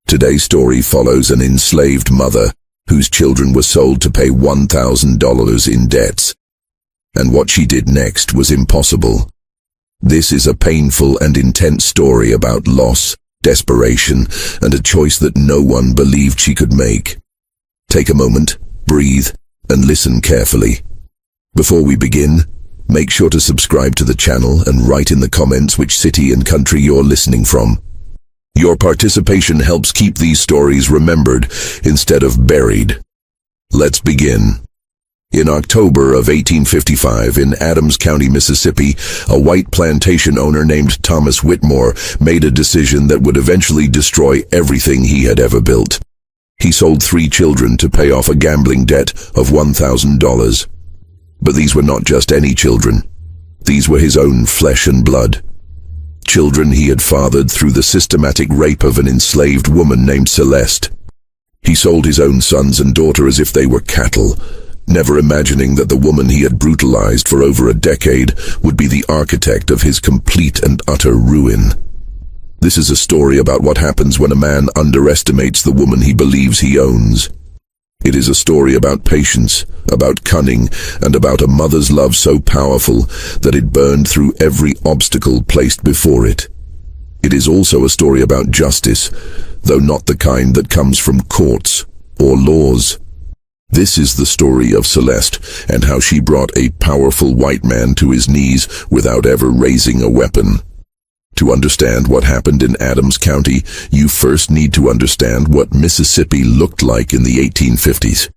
Today's story follows an enslaved mother whose children were sold to pay $1,000 in debts. And what she did next was impossible. This is a painful and intense story about loss, desperation, and a choice that no one believed she could make. Take a moment, breathe, and listen carefully. Before we begin, make sure to subscribe to the channel and write in the comments which city and country you're listening from. Your participation helps keep these stories remembered instead of buried. Let's begin. In October of 1855, in Adams County, Mississippi, a white plantation owner named Thomas Whitmore made a decision that would eventually destroy everything he had ever built. He sold 3 children to pay off a gambling debt of $1,000. But these were not just any children. These were his own flesh and blood. Children he had fathered through the systematic rape of an enslaved woman named Celeste. He sold his own sons and daughter as if they were cattle, never imagining that the woman he had brutalized for over a decade would be the architect of his complete and utter ruin. This is a story about what happens when a man underestimates the woman he believes he owns. It is a story about patience, about cunning, and about a mother's love so powerful that it burned through every obstacle placed before it. It is also a story about justice, though not the kind that comes from courts or laws. This is the story of Celeste and how she brought a powerful white man to his knees without ever raising a weapon. To understand what happened in Adams County, you first need to understand what Mississippi looked like in the 1850s.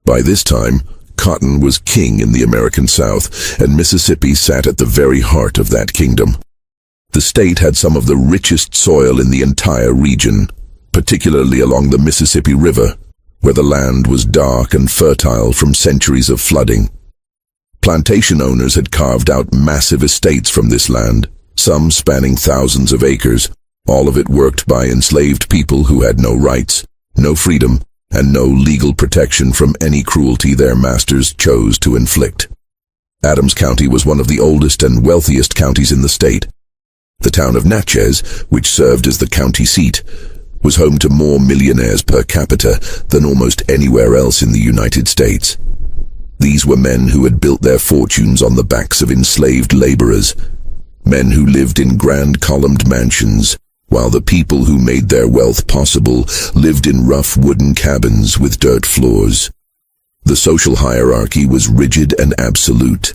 By this time, cotton was king in the American South, and Mississippi sat at the very heart of that kingdom. The state had some of the richest soil in the entire region, particularly along the Mississippi River, where the land was dark and fertile from centuries of flooding. Plantation owners had carved out massive estates from this land, some spanning thousands of acres, all of it worked by enslaved people who had no rights, no freedom, and no legal protection from any cruelty their masters chose to inflict. Adams County was one of the oldest and wealthiest counties in the state. The town of Natchez, which served as the county seat, was home to more millionaires per capita than almost anywhere else in the United States. These were men who had built their fortunes on the backs of enslaved laborers, men who lived in grand columned mansions, while the people who made their wealth possible lived in rough wooden cabins with dirt floors. The social hierarchy was rigid and absolute.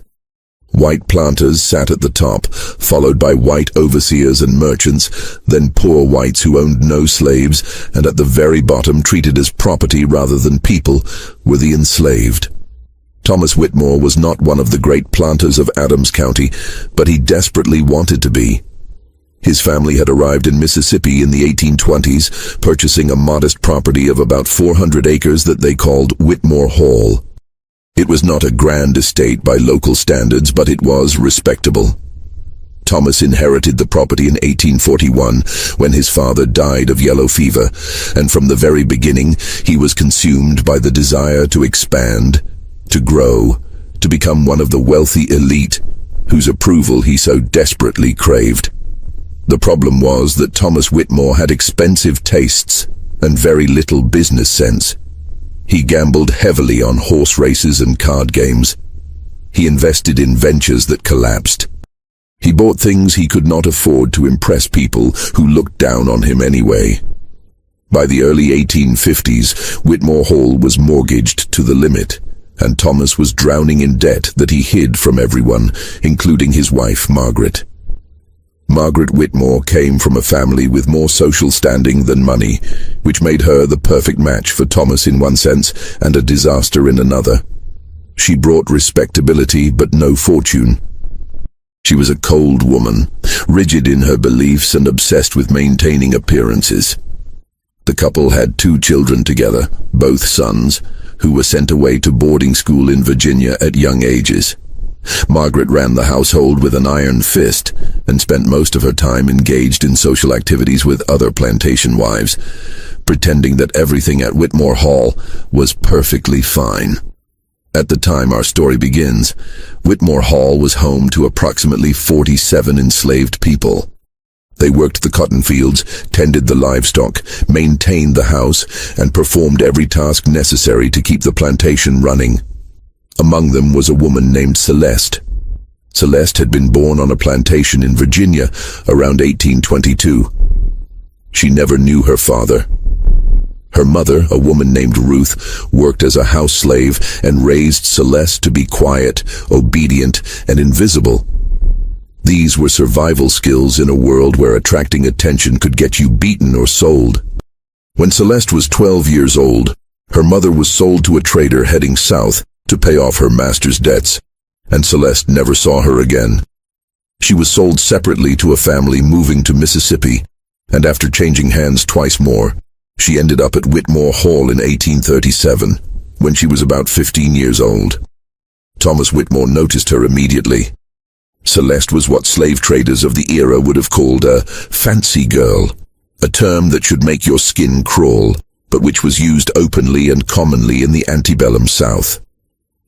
White planters sat at the top, followed by white overseers and merchants, then poor whites who owned no slaves, and at the very bottom, treated as property rather than people, were the enslaved. Thomas Whitmore was not one of the great planters of Adams County, but he desperately wanted to be. His family had arrived in Mississippi in the 1820s, purchasing a modest property of about 400 acres that they called Whitmore Hall. It was not a grand estate by local standards, but it was respectable. Thomas inherited the property in 1841 when his father died of yellow fever, and from the very beginning he was consumed by the desire to expand, to grow, to become one of the wealthy elite whose approval he so desperately craved. The problem was that Thomas Whitmore had expensive tastes and very little business sense. He gambled heavily on horse races and card games. He invested in ventures that collapsed. He bought things he could not afford to impress people who looked down on him anyway. By the early 1850s, Whitmore Hall was mortgaged to the limit, and Thomas was drowning in debt that he hid from everyone, including his wife, Margaret. Margaret Whitmore came from a family with more social standing than money, which made her the perfect match for Thomas in one sense and a disaster in another. She brought respectability but no fortune. She was a cold woman, rigid in her beliefs and obsessed with maintaining appearances. The couple had 2 children together, both sons, who were sent away to boarding school in Virginia at young ages. Margaret ran the household with an iron fist and spent most of her time engaged in social activities with other plantation wives, pretending that everything at Whitmore Hall was perfectly fine. At the time our story begins, Whitmore Hall was home to approximately 47 enslaved people. They worked the cotton fields, tended the livestock, maintained the house, and performed every task necessary to keep the plantation running. Among them was a woman named Celeste. Celeste had been born on a plantation in Virginia around 1822. She never knew her father. Her mother, a woman named Ruth, worked as a house slave and raised Celeste to be quiet, obedient, and invisible. These were survival skills in a world where attracting attention could get you beaten or sold. When Celeste was 12 years old, her mother was sold to a trader heading south to pay off her master's debts, and Celeste never saw her again. She was sold separately to a family moving to Mississippi, and after changing hands twice more, she ended up at Whitmore Hall in 1837, when she was about 15 years old. Thomas Whitmore noticed her immediately. Celeste was what slave traders of the era would have called a fancy girl, a term that should make your skin crawl, but which was used openly and commonly in the antebellum South.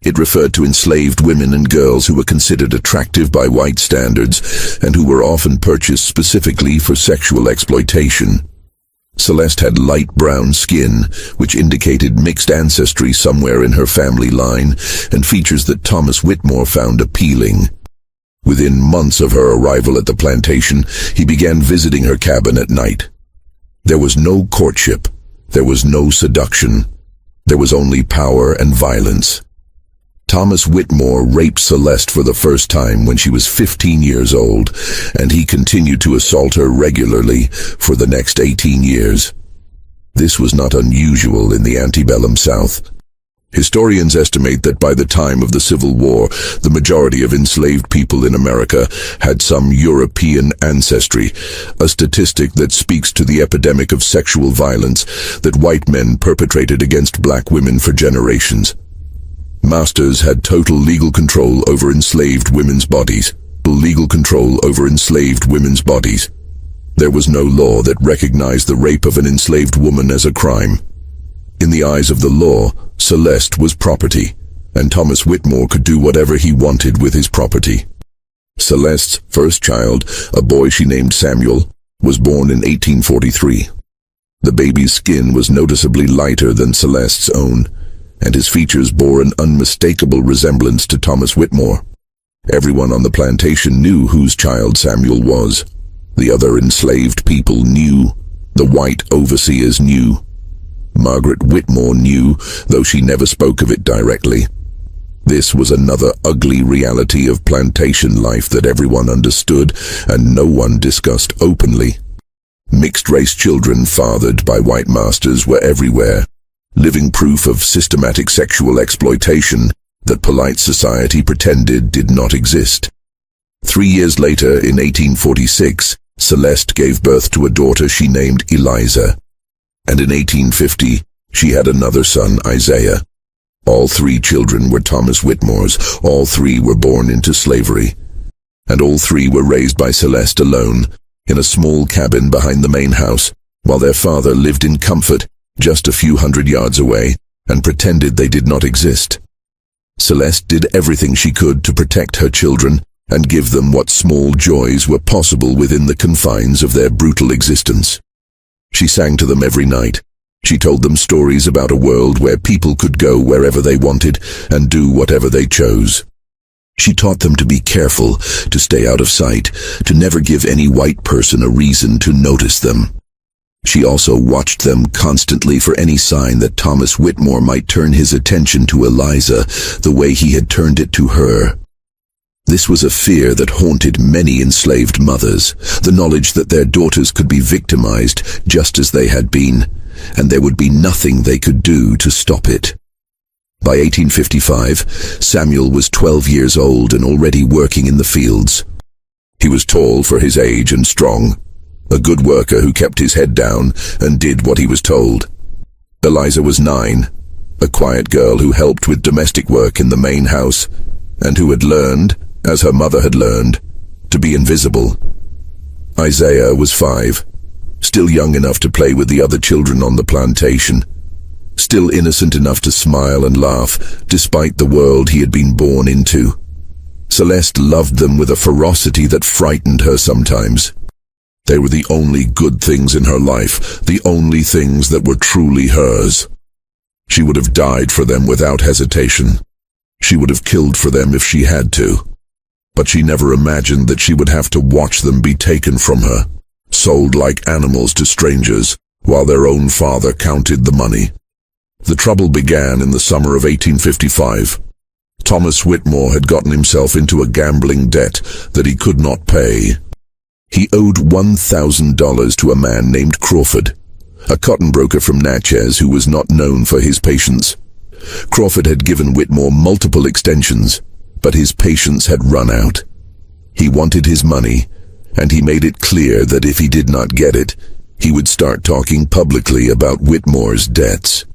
It referred to enslaved women and girls who were considered attractive by white standards and who were often purchased specifically for sexual exploitation. Celeste had light brown skin, which indicated mixed ancestry somewhere in her family line, and features that Thomas Whitmore found appealing. Within months of her arrival at the plantation, he began visiting her cabin at night. There was no courtship. There was no seduction. There was only power and violence. Thomas Whitmore raped Celeste for the first time when she was 15 years old, and he continued to assault her regularly for the next 18 years. This was not unusual in the antebellum South. Historians estimate that by the time of the Civil War, the majority of enslaved people in America had some European ancestry, a statistic that speaks to the epidemic of sexual violence that white men perpetrated against black women for generations. Masters had total legal control over enslaved women's bodies. There was no law that recognized the rape of an enslaved woman as a crime. In the eyes of the law, Celeste was property, and Thomas Whitmore could do whatever he wanted with his property. Celeste's first child, a boy she named Samuel, was born in 1843. The baby's skin was noticeably lighter than Celeste's own, and his features bore an unmistakable resemblance to Thomas Whitmore. Everyone on the plantation knew whose child Samuel was. The other enslaved people knew. The white overseers knew. Margaret Whitmore knew, though she never spoke of it directly. This was another ugly reality of plantation life that everyone understood and no one discussed openly. Mixed-race children fathered by white masters were everywhere, living proof of systematic sexual exploitation that polite society pretended did not exist. 3 years later, in 1846, Celeste gave birth to a daughter she named Eliza, and in 1850, she had another son, Isaiah. All 3 children were Thomas Whitmore's. All 3 were born into slavery, and all 3 were raised by Celeste alone, in a small cabin behind the main house, while their father lived in comfort just a few hundred yards away and pretended they did not exist. Celeste did everything she could to protect her children and give them what small joys were possible within the confines of their brutal existence. She sang to them every night. She told them stories about a world where people could go wherever they wanted and do whatever they chose. She taught them to be careful, to stay out of sight, to never give any white person a reason to notice them. She also watched them constantly for any sign that Thomas Whitmore might turn his attention to Eliza the way he had turned it to her. This was a fear that haunted many enslaved mothers, the knowledge that their daughters could be victimized just as they had been, and there would be nothing they could do to stop it. By 1855, Samuel was 12 years old and already working in the fields. He was tall for his age and strong, a good worker who kept his head down and did what he was told. Eliza was 9, a quiet girl who helped with domestic work in the main house, and who had learned, as her mother had learned, to be invisible. Isaiah was 5, still young enough to play with the other children on the plantation, still innocent enough to smile and laugh despite the world he had been born into. Celeste loved them with a ferocity that frightened her sometimes. They were the only good things in her life, the only things that were truly hers. She would have died for them without hesitation. She would have killed for them if she had to. But she never imagined that she would have to watch them be taken from her, sold like animals to strangers, while their own father counted the money. The trouble began in the summer of 1855. Thomas Whitmore had gotten himself into a gambling debt that he could not pay. He owed $1,000 to a man named Crawford, a cotton broker from Natchez who was not known for his patience. Crawford had given Whitmore multiple extensions, but his patience had run out. He wanted his money, and he made it clear that if he did not get it, he would start talking publicly about Whitmore's debts.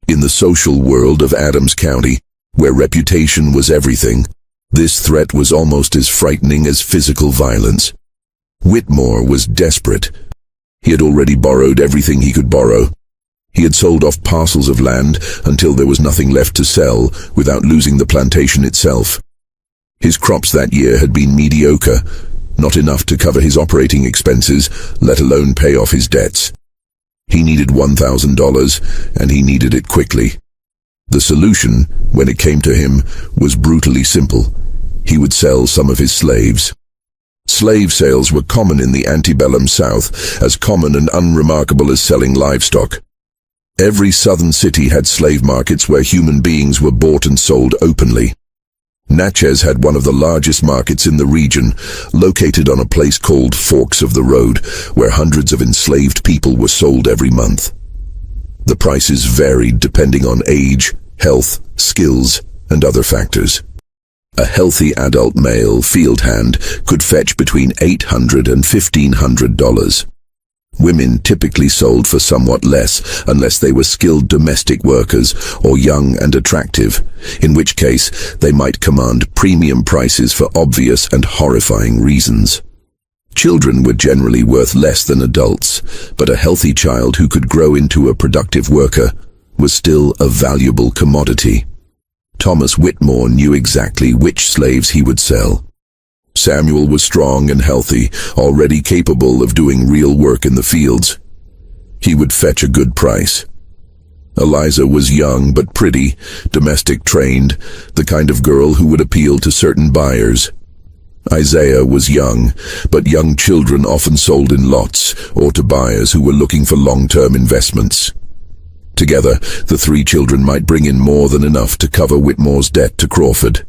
In the social world of Adams County, where reputation was everything, this threat was almost as frightening as physical violence. Whitmore was desperate. He had already borrowed everything he could borrow. He had sold off parcels of land until there was nothing left to sell without losing the plantation itself. His crops that year had been mediocre, not enough to cover his operating expenses, let alone pay off his debts. He needed $1,000, and he needed it quickly. The solution, when it came to him, was brutally simple. He would sell some of his slaves. Slave sales were common in the antebellum South, as common and unremarkable as selling livestock. Every southern city had slave markets where human beings were bought and sold openly. Natchez had one of the largest markets in the region, located on a place called Forks of the Road, where hundreds of enslaved people were sold every month. The prices varied depending on age, health, skills, and other factors. A healthy adult male field hand could fetch between $800 and $1,500. Women typically sold for somewhat less unless they were skilled domestic workers or young and attractive, in which case they might command premium prices for obvious and horrifying reasons. Children were generally worth less than adults, but a healthy child who could grow into a productive worker was still a valuable commodity. Thomas Whitmore knew exactly which slaves he would sell. Samuel was strong and healthy, already capable of doing real work in the fields. He would fetch a good price. Eliza was young but pretty, domestic trained, the kind of girl who would appeal to certain buyers. Isaiah was young, but young children often sold in lots or to buyers who were looking for long-term investments. Together, the three children might bring in more than enough to cover Whitmore's debt to Crawford.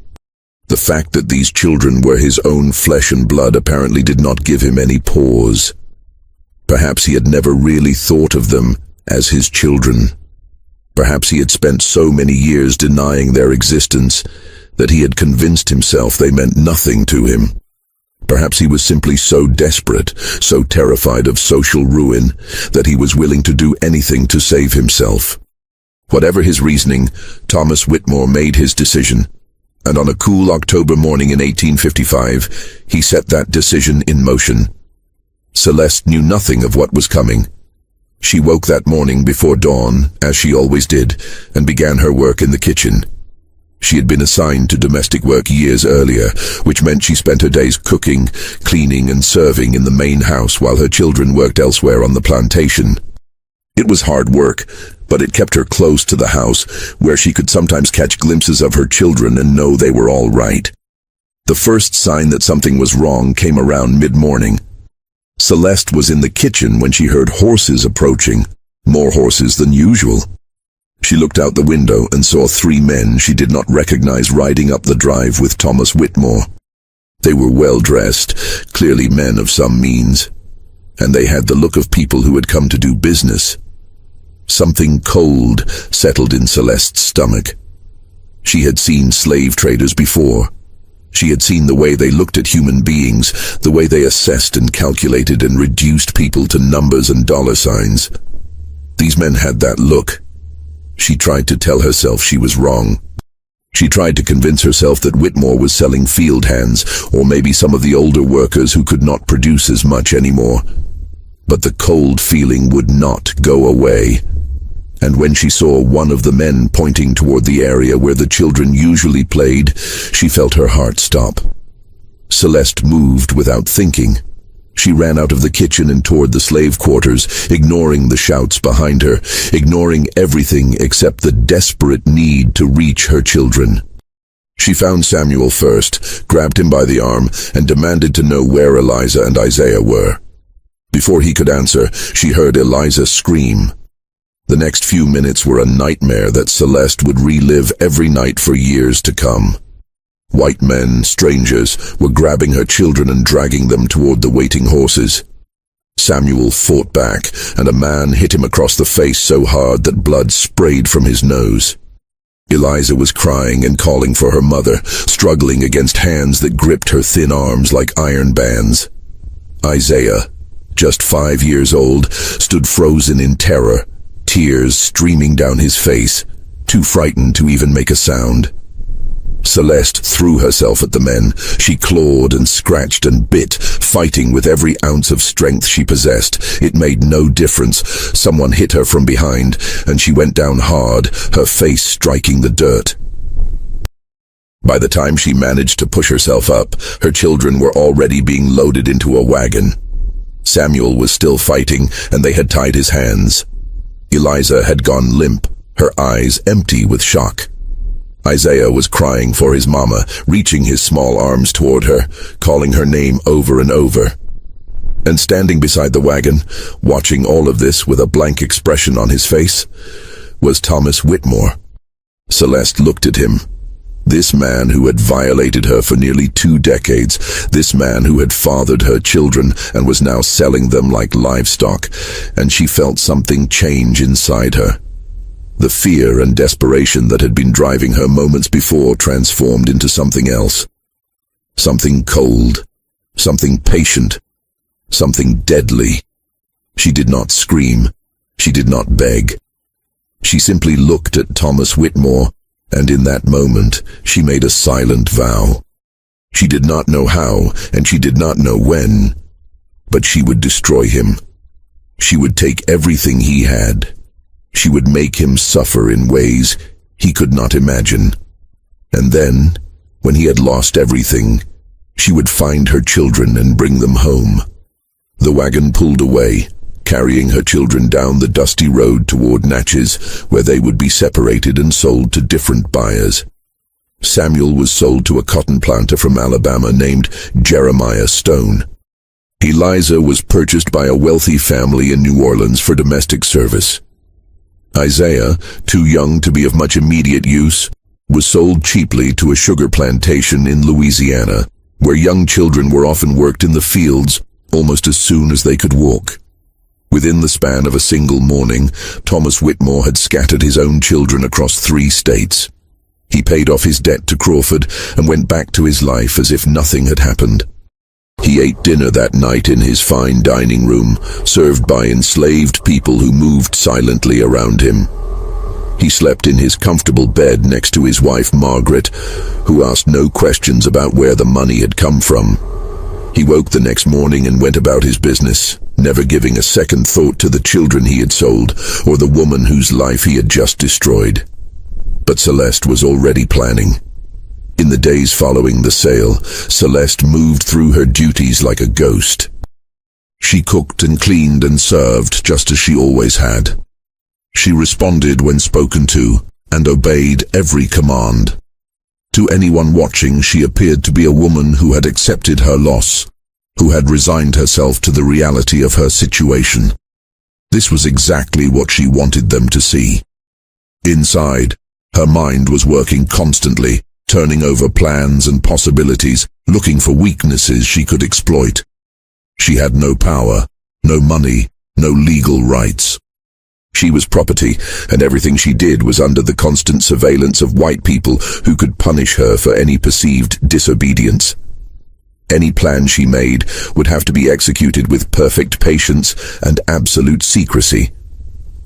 The fact that these children were his own flesh and blood apparently did not give him any pause. Perhaps he had never really thought of them as his children. Perhaps he had spent so many years denying their existence that he had convinced himself they meant nothing to him. Perhaps he was simply so desperate, so terrified of social ruin, that he was willing to do anything to save himself. Whatever his reasoning, Thomas Whitmore made his decision, and on a cool October morning in 1855, he set that decision in motion. Celeste knew nothing of what was coming. She woke that morning before dawn, as she always did, and began her work in the kitchen. She had been assigned to domestic work years earlier, which meant she spent her days cooking, cleaning, and serving in the main house while her children worked elsewhere on the plantation. It was hard work, but it kept her close to the house, where she could sometimes catch glimpses of her children and know they were all right. The first sign that something was wrong came around mid-morning. Celeste was in the kitchen when she heard horses approaching, more horses than usual. She looked out the window and saw three men she did not recognize riding up the drive with Thomas Whitmore. They were well-dressed, clearly men of some means, and they had the look of people who had come to do business. Something cold settled in Celeste's stomach. She had seen slave traders before. She had seen the way they looked at human beings, the way they assessed and calculated and reduced people to numbers and dollar signs. These men had that look. She tried to tell herself she was wrong. She tried to convince herself that Whitmore was selling field hands, or maybe some of the older workers who could not produce as much anymore. But the cold feeling would not go away. And when she saw one of the men pointing toward the area where the children usually played, she felt her heart stop. Celeste moved without thinking. She ran out of the kitchen and toward the slave quarters, ignoring the shouts behind her, ignoring everything except the desperate need to reach her children. She found Samuel first, grabbed him by the arm, and demanded to know where Eliza and Isaiah were. Before he could answer, she heard Eliza scream. The next few minutes were a nightmare that Celeste would relive every night for years to come. White men, strangers, were grabbing her children and dragging them toward the waiting horses. Samuel fought back, and a man hit him across the face so hard that blood sprayed from his nose. Eliza was crying and calling for her mother, struggling against hands that gripped her thin arms like iron bands. Isaiah, just 5 years old, stood frozen in terror, tears streaming down his face, too frightened to even make a sound. Celeste threw herself at the men. She clawed and scratched and bit, fighting with every ounce of strength she possessed. It made no difference. Someone hit her from behind, and she went down hard, her face striking the dirt. By the time she managed to push herself up, her children were already being loaded into a wagon. Samuel was still fighting, and they had tied his hands. Eliza had gone limp, her eyes empty with shock. Isaiah was crying for his mama, reaching his small arms toward her, calling her name over and over. And standing beside the wagon, watching all of this with a blank expression on his face, was Thomas Whitmore. Celeste looked at him. This man who had violated her for nearly 2 decades, this man who had fathered her children and was now selling them like livestock, and she felt something change inside her. The fear and desperation that had been driving her moments before transformed into something else. Something cold, something patient, something deadly. She did not scream. She did not beg. She simply looked at Thomas Whitmore, and in that moment she made a silent vow. She did not know how, and she did not know when, but she would destroy him. She would take everything he had. She would make him suffer in ways he could not imagine. And then, when he had lost everything, she would find her children and bring them home. The wagon pulled away, carrying her children down the dusty road toward Natchez, where they would be separated and sold to different buyers. Samuel was sold to a cotton planter from Alabama named Jeremiah Stone. Eliza was purchased by a wealthy family in New Orleans for domestic service. Isaiah, too young to be of much immediate use, was sold cheaply to a sugar plantation in Louisiana, where young children were often worked in the fields almost as soon as they could walk. Within the span of a single morning, Thomas Whitmore had scattered his own children across 3 states. He paid off his debt to Crawford and went back to his life as if nothing had happened. He ate dinner that night in his fine dining room, served by enslaved people who moved silently around him. He slept in his comfortable bed next to his wife Margaret, who asked no questions about where the money had come from. He woke the next morning and went about his business, never giving a second thought to the children he had sold or the woman whose life he had just destroyed. But Celeste was already planning. In the days following the sale, Celeste moved through her duties like a ghost. She cooked and cleaned and served just as she always had. She responded when spoken to and obeyed every command. To anyone watching, she appeared to be a woman who had accepted her loss, who had resigned herself to the reality of her situation. This was exactly what she wanted them to see. Inside, her mind was working constantly, turning over plans and possibilities, looking for weaknesses she could exploit. She had no power, no money, no legal rights. She was property, and everything she did was under the constant surveillance of white people who could punish her for any perceived disobedience. Any plan she made would have to be executed with perfect patience and absolute secrecy.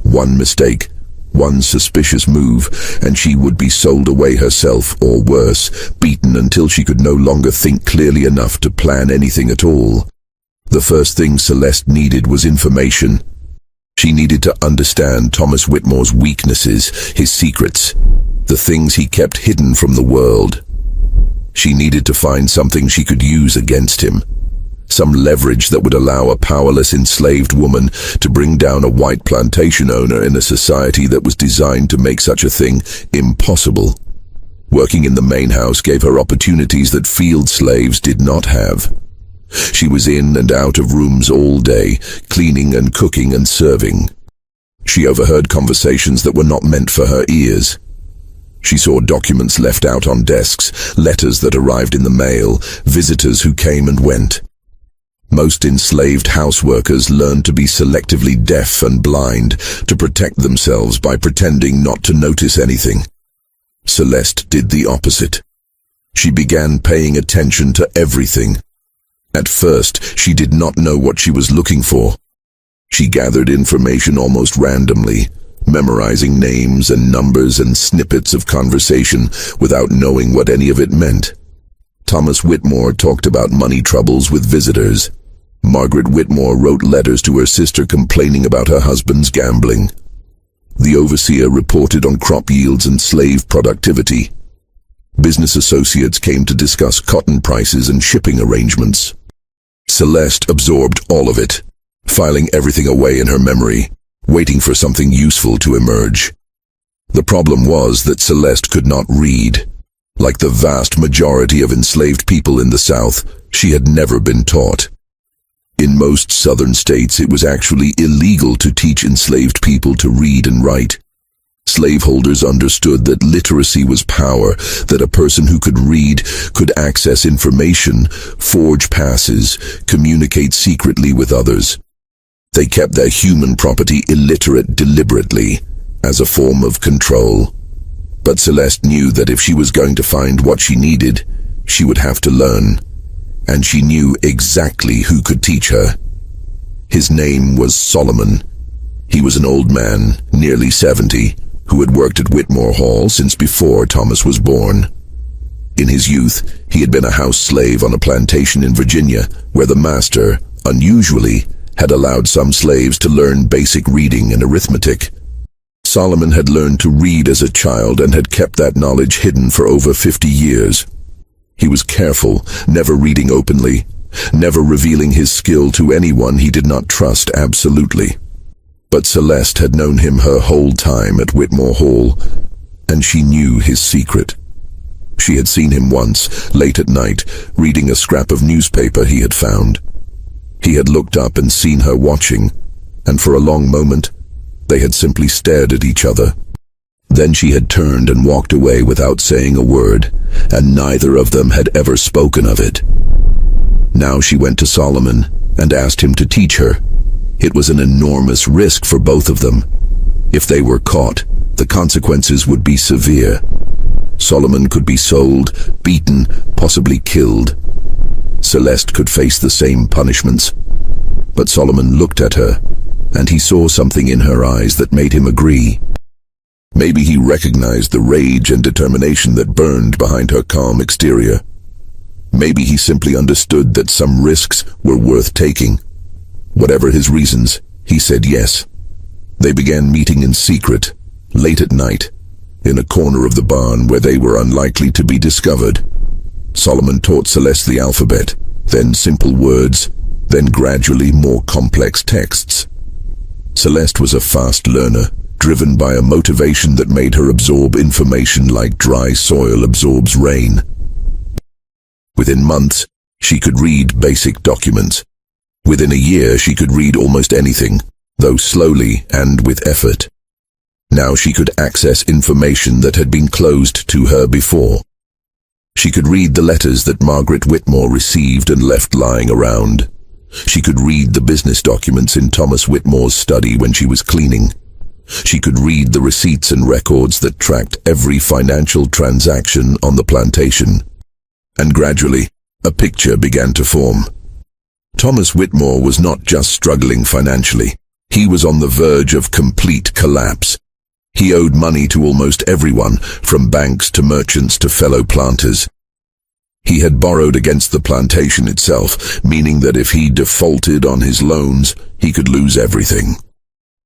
One mistake, one suspicious move, and she would be sold away herself, or worse, beaten until she could no longer think clearly enough to plan anything at all. The first thing Celeste needed was information. She needed to understand Thomas Whitmore's weaknesses, his secrets, the things he kept hidden from the world. She needed to find something she could use against him. some leverage that would allow a powerless enslaved woman to bring down a white plantation owner in a society that was designed to make such a thing impossible. Working in the main house gave her opportunities that field slaves did not have. She was in and out of rooms all day, cleaning and cooking and serving. She overheard conversations that were not meant for her ears. She saw documents left out on desks, letters that arrived in the mail, visitors who came and went. Most enslaved houseworkers learned to be selectively deaf and blind, to protect themselves by pretending not to notice anything. Celeste did the opposite. She began paying attention to everything. At first, she did not know what she was looking for. She gathered information almost randomly, memorizing names and numbers and snippets of conversation without knowing what any of it meant. Thomas Whitmore talked about money troubles with visitors. Margaret Whitmore wrote letters to her sister complaining about her husband's gambling. The overseer reported on crop yields and slave productivity. Business associates came to discuss cotton prices and shipping arrangements. Celeste absorbed all of it, filing everything away in her memory, waiting for something useful to emerge. The problem was that Celeste could not read. Like the vast majority of enslaved people in the South, she had never been taught. In most southern states, it was actually illegal to teach enslaved people to read and write. Slaveholders understood that literacy was power, that a person who could read could access information, forge passes, communicate secretly with others. They kept their human property illiterate deliberately, as a form of control. But Celeste knew that if she was going to find what she needed, she would have to learn. And she knew exactly who could teach her. His name was Solomon. He was an old man, nearly 70, who had worked at Whitmore Hall since before Thomas was born. In his youth, he had been a house slave on a plantation in Virginia, where the master, unusually, had allowed some slaves to learn basic reading and arithmetic. Solomon had learned to read as a child and had kept that knowledge hidden for over 50 years. He was careful, never reading openly, never revealing his skill to anyone he did not trust absolutely. But Celeste had known him her whole time at Whitmore Hall, and she knew his secret. She had seen him once, late at night, reading a scrap of newspaper he had found. He had looked up and seen her watching, and for a long moment, they had simply stared at each other. Then she had turned and walked away without saying a word, and neither of them had ever spoken of it. Now she went to Solomon and asked him to teach her. It was an enormous risk for both of them. If they were caught, the consequences would be severe. Solomon could be sold, beaten, possibly killed. Celeste could face the same punishments. But Solomon looked at her, and he saw something in her eyes that made him agree. Maybe he recognized the rage and determination that burned behind her calm exterior. Maybe he simply understood that some risks were worth taking. Whatever his reasons, he said yes. They began meeting in secret, late at night, in a corner of the barn where they were unlikely to be discovered. Solomon taught Celeste the alphabet, then simple words, then gradually more complex texts. Celeste was a fast learner, driven by a motivation that made her absorb information like dry soil absorbs rain. Within months, she could read basic documents. Within a year, she could read almost anything, though slowly and with effort. Now she could access information that had been closed to her before. She could read the letters that Margaret Whitmore received and left lying around. She could read the business documents in Thomas Whitmore's study when she was cleaning. She could read the receipts and records that tracked every financial transaction on the plantation. And gradually, a picture began to form. Thomas Whitmore was not just struggling financially. He was on the verge of complete collapse. He owed money to almost everyone, from banks to merchants to fellow planters. He had borrowed against the plantation itself, meaning that if he defaulted on his loans, he could lose everything.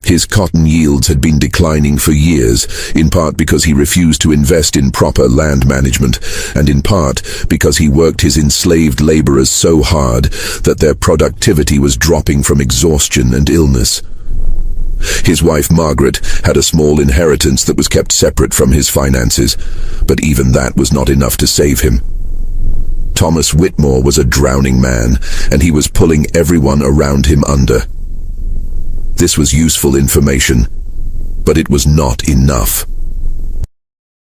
His cotton yields had been declining for years, in part because he refused to invest in proper land management, and in part because he worked his enslaved laborers so hard that their productivity was dropping from exhaustion and illness. His wife Margaret had a small inheritance that was kept separate from his finances, but even that was not enough to save him. Thomas Whitmore was a drowning man, and he was pulling everyone around him under. This was useful information, but it was not enough.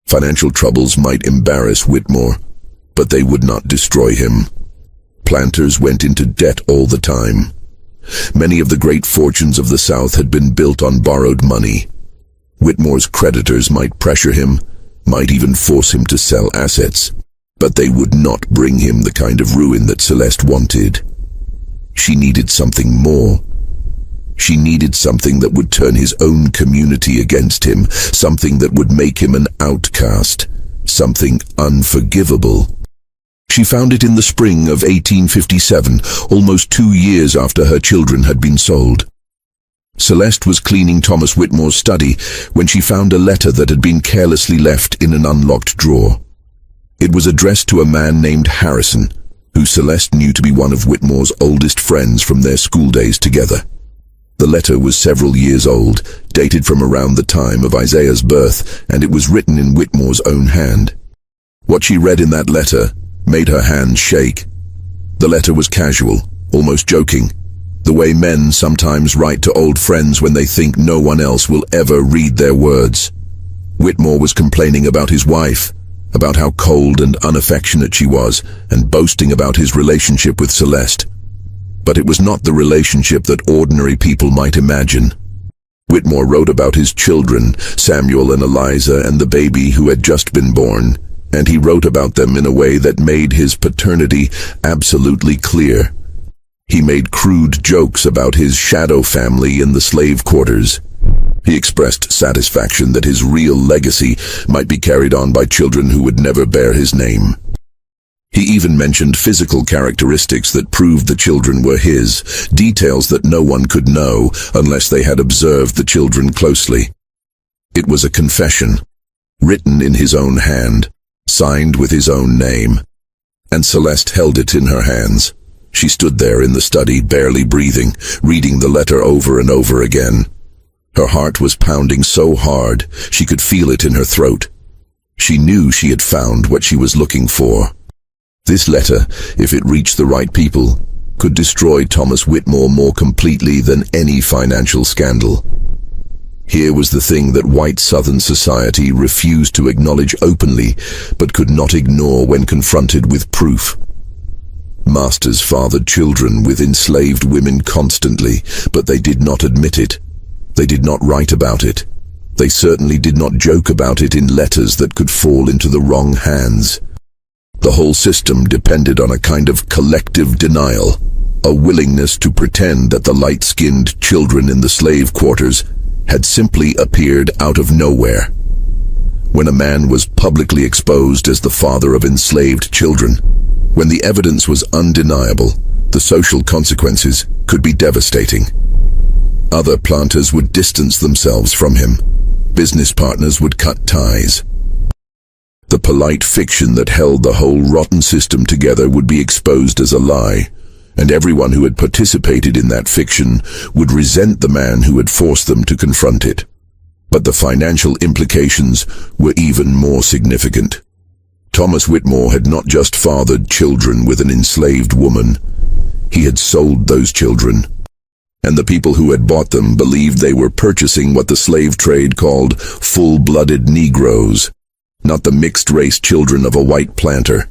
Financial troubles might embarrass Whitmore, but they would not destroy him. Planters went into debt all the time. Many of the great fortunes of the South had been built on borrowed money. Whitmore's creditors might pressure him, might even force him to sell assets, but they would not bring him the kind of ruin that Celeste wanted. She needed something more. She needed something that would turn his own community against him, something that would make him an outcast, something unforgivable. She found it in the spring of 1857, almost 2 years after her children had been sold. Celeste was cleaning Thomas Whitmore's study when she found a letter that had been carelessly left in an unlocked drawer. It was addressed to a man named Harrison, who Celeste knew to be one of Whitmore's oldest friends from their school days together. The letter was several years old, dated from around the time of Isaiah's birth, and it was written in Whitmore's own hand. What she read in that letter made her hands shake. The letter was casual, almost joking, the way men sometimes write to old friends when they think no one else will ever read their words. Whitmore was complaining about his wife, about how cold and unaffectionate she was, and boasting about his relationship with Celeste. But it was not the relationship that ordinary people might imagine. Whitmore wrote about his children, Samuel and Eliza, and the baby who had just been born, and he wrote about them in a way that made his paternity absolutely clear. He made crude jokes about his shadow family in the slave quarters. He expressed satisfaction that his real legacy might be carried on by children who would never bear his name. He even mentioned physical characteristics that proved the children were his, details that no one could know unless they had observed the children closely. It was a confession, written in his own hand, signed with his own name, and Celeste held it in her hands. She stood there in the study, barely breathing, reading the letter over and over again. Her heart was pounding so hard she could feel it in her throat. She knew she had found what she was looking for. This letter, if it reached the right people, could destroy Thomas Whitmore more completely than any financial scandal. Here was the thing that white Southern society refused to acknowledge openly, but could not ignore when confronted with proof. Masters fathered children with enslaved women constantly, but they did not admit it. They did not write about it. They certainly did not joke about it in letters that could fall into the wrong hands. The whole system depended on a kind of collective denial, a willingness to pretend that the light-skinned children in the slave quarters had simply appeared out of nowhere. When a man was publicly exposed as the father of enslaved children, when the evidence was undeniable, the social consequences could be devastating. Other planters would distance themselves from him. Business partners would cut ties. The polite fiction that held the whole rotten system together would be exposed as a lie, and everyone who had participated in that fiction would resent the man who had forced them to confront it. But the financial implications were even more significant. Thomas Whitmore had not just fathered children with an enslaved woman. He had sold those children. And the people who had bought them believed they were purchasing what the slave trade called full-blooded Negroes, not the mixed-race children of a white planter.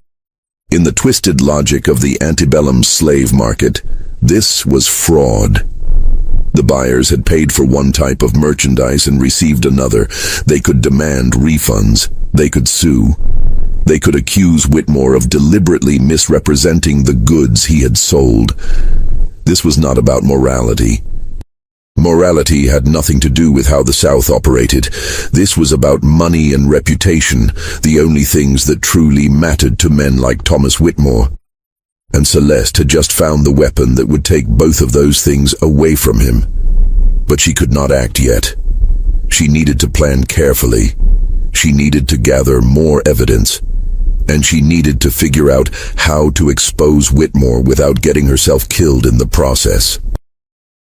In the twisted logic of the antebellum slave market, this was fraud. The buyers had paid for one type of merchandise and received another. They could demand refunds. They could sue. They could accuse Whitmore of deliberately misrepresenting the goods he had sold. This was not about morality. Morality had nothing to do with how the South operated. This was about money and reputation, the only things that truly mattered to men like Thomas Whitmore. And Celeste had just found the weapon that would take both of those things away from him. But she could not act yet. She needed to plan carefully. She needed to gather more evidence. And she needed to figure out how to expose Whitmore without getting herself killed in the process.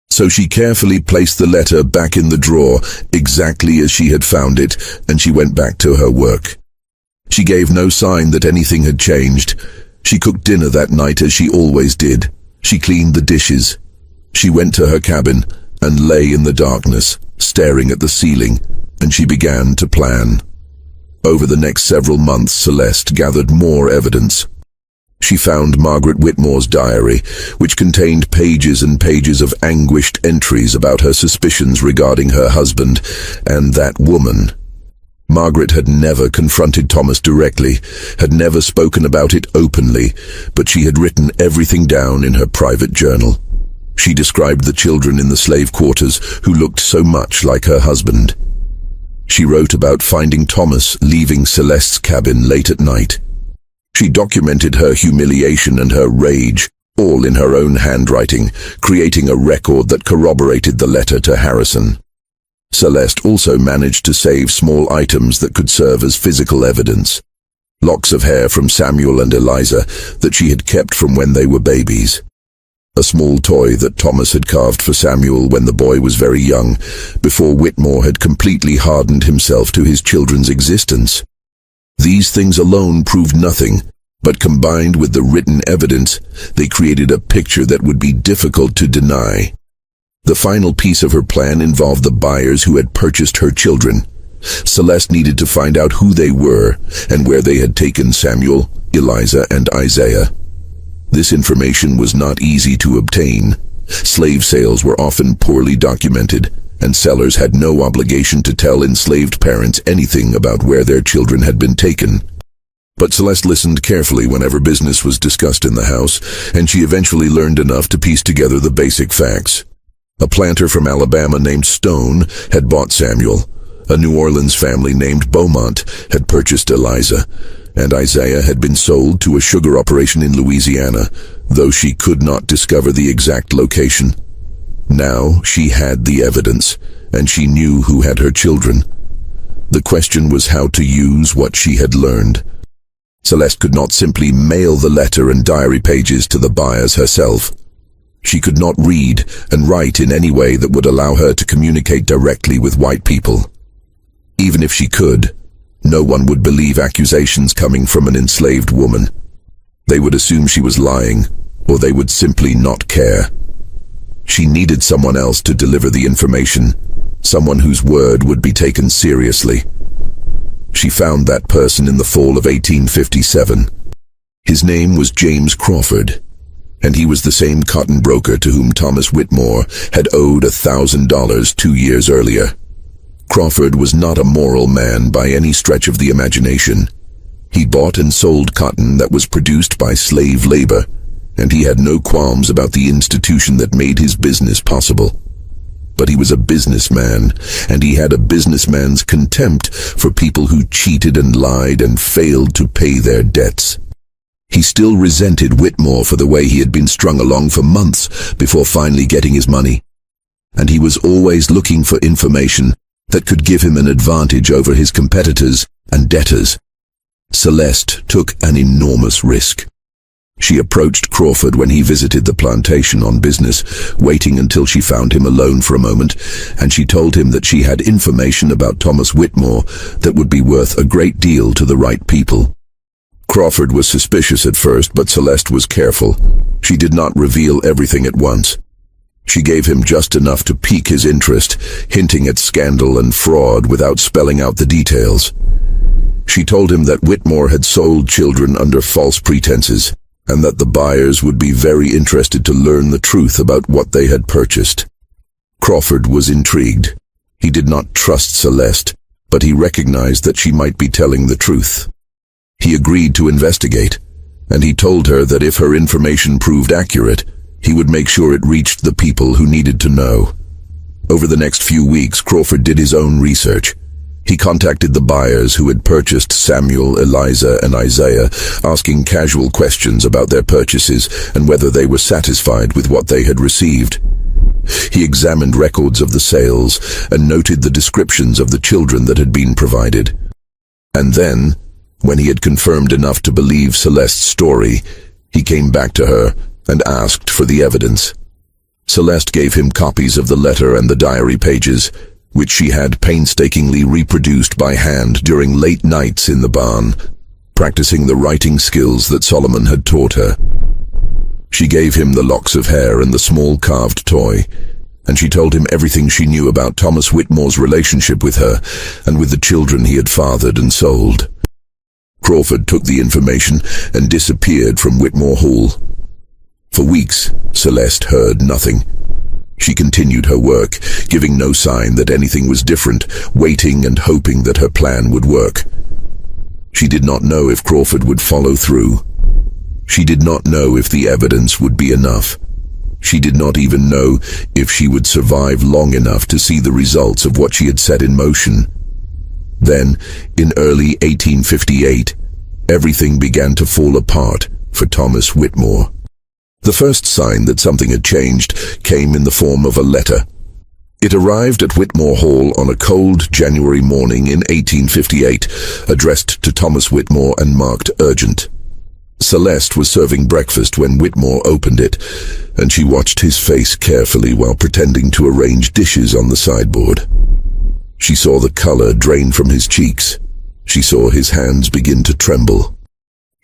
So she carefully placed the letter back in the drawer, exactly as she had found it, and she went back to her work. She gave no sign that anything had changed. She cooked dinner that night as she always did. She cleaned the dishes. She went to her cabin and lay in the darkness, staring at the ceiling, and she began to plan. Over the next several months, Celeste gathered more evidence. She found Margaret Whitmore's diary, which contained pages and pages of anguished entries about her suspicions regarding her husband and that woman. Margaret had never confronted Thomas directly, had never spoken about it openly, but she had written everything down in her private journal. She described the children in the slave quarters who looked so much like her husband. She wrote about finding Thomas leaving Celeste's cabin late at night. She documented her humiliation and her rage, all in her own handwriting, creating a record that corroborated the letter to Harrison. Celeste also managed to save small items that could serve as physical evidence. Locks of hair from Samuel and Eliza that she had kept from when they were babies. A small toy that Thomas had carved for Samuel when the boy was very young, before Whitmore had completely hardened himself to his children's existence. These things alone proved nothing, but combined with the written evidence, they created a picture that would be difficult to deny. The final piece of her plan involved the buyers who had purchased her children. Celeste needed to find out who they were and where they had taken Samuel, Eliza, and Isaiah. This information was not easy to obtain. Slave sales were often poorly documented, and sellers had no obligation to tell enslaved parents anything about where their children had been taken. But Celeste listened carefully whenever business was discussed in the house, and she eventually learned enough to piece together the basic facts. A planter from Alabama named Stone had bought Samuel. A New Orleans family named Beaumont had purchased Eliza, and Isaiah had been sold to a sugar operation in Louisiana, though she could not discover the exact location. Now she had the evidence, and she knew who had her children. The question was how to use what she had learned. Celeste could not simply mail the letter and diary pages to the buyers herself. She could not read and write in any way that would allow her to communicate directly with white people. Even if she could, no one would believe accusations coming from an enslaved woman. They would assume she was lying, or they would simply not care. She needed someone else to deliver the information, someone whose word would be taken seriously. She found that person in the fall of 1857. His name was James Crawford, and he was the same cotton broker to whom Thomas Whitmore had owed $1,000 2 years earlier. Crawford was not a moral man by any stretch of the imagination. He bought and sold cotton that was produced by slave labor, and he had no qualms about the institution that made his business possible. But he was a businessman, and he had a businessman's contempt for people who cheated and lied and failed to pay their debts. He still resented Whitmore for the way he had been strung along for months before finally getting his money. And he was always looking for information that could give him an advantage over his competitors and debtors. Celeste took an enormous risk. She approached Crawford when he visited the plantation on business, waiting until she found him alone for a moment, and she told him that she had information about Thomas Whitmore that would be worth a great deal to the right people. Crawford was suspicious at first, but Celeste was careful. She did not reveal everything at once. She gave him just enough to pique his interest, hinting at scandal and fraud without spelling out the details. She told him that Whitmore had sold children under false pretenses, and that the buyers would be very interested to learn the truth about what they had purchased. Crawford was intrigued. He did not trust Celeste, but he recognized that she might be telling the truth. He agreed to investigate, and he told her that if her information proved accurate, he would make sure it reached the people who needed to know. Over the next few weeks, Crawford did his own research. He contacted the buyers who had purchased Samuel, Eliza, and Isaiah, asking casual questions about their purchases and whether they were satisfied with what they had received. He examined records of the sales and noted the descriptions of the children that had been provided. And then, when he had confirmed enough to believe Celeste's story, he came back to her and asked for the evidence. Celeste gave him copies of the letter and the diary pages, which she had painstakingly reproduced by hand during late nights in the barn, practicing the writing skills that Solomon had taught her. She gave him the locks of hair and the small carved toy, and she told him everything she knew about Thomas Whitmore's relationship with her and with the children he had fathered and sold. Crawford took the information and disappeared from Whitmore Hall. For weeks, Celeste heard nothing. She continued her work, giving no sign that anything was different, waiting and hoping that her plan would work. She did not know if Crawford would follow through. She did not know if the evidence would be enough. She did not even know if she would survive long enough to see the results of what she had set in motion. Then, in early 1858, everything began to fall apart for Thomas Whitmore. The first sign that something had changed came in the form of a letter. It arrived at Whitmore Hall on a cold January morning in 1858, addressed to Thomas Whitmore and marked urgent. Celeste was serving breakfast when Whitmore opened it, and she watched his face carefully while pretending to arrange dishes on the sideboard. She saw the color drain from his cheeks. She saw his hands begin to tremble.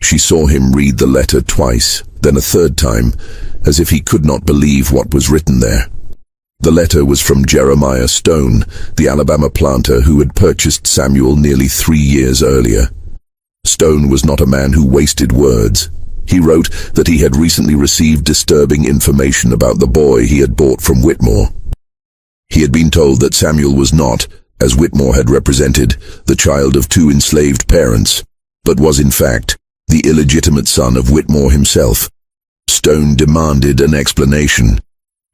She saw him read the letter twice, then a third time, as if he could not believe what was written there. The letter was from Jeremiah Stone, the Alabama planter who had purchased Samuel nearly 3 years earlier. Stone was not a man who wasted words. He wrote that he had recently received disturbing information about the boy he had bought from Whitmore. He had been told that Samuel was not, as Whitmore had represented, the child of 2 enslaved parents, but was in fact the illegitimate son of Whitmore himself. Stone demanded an explanation.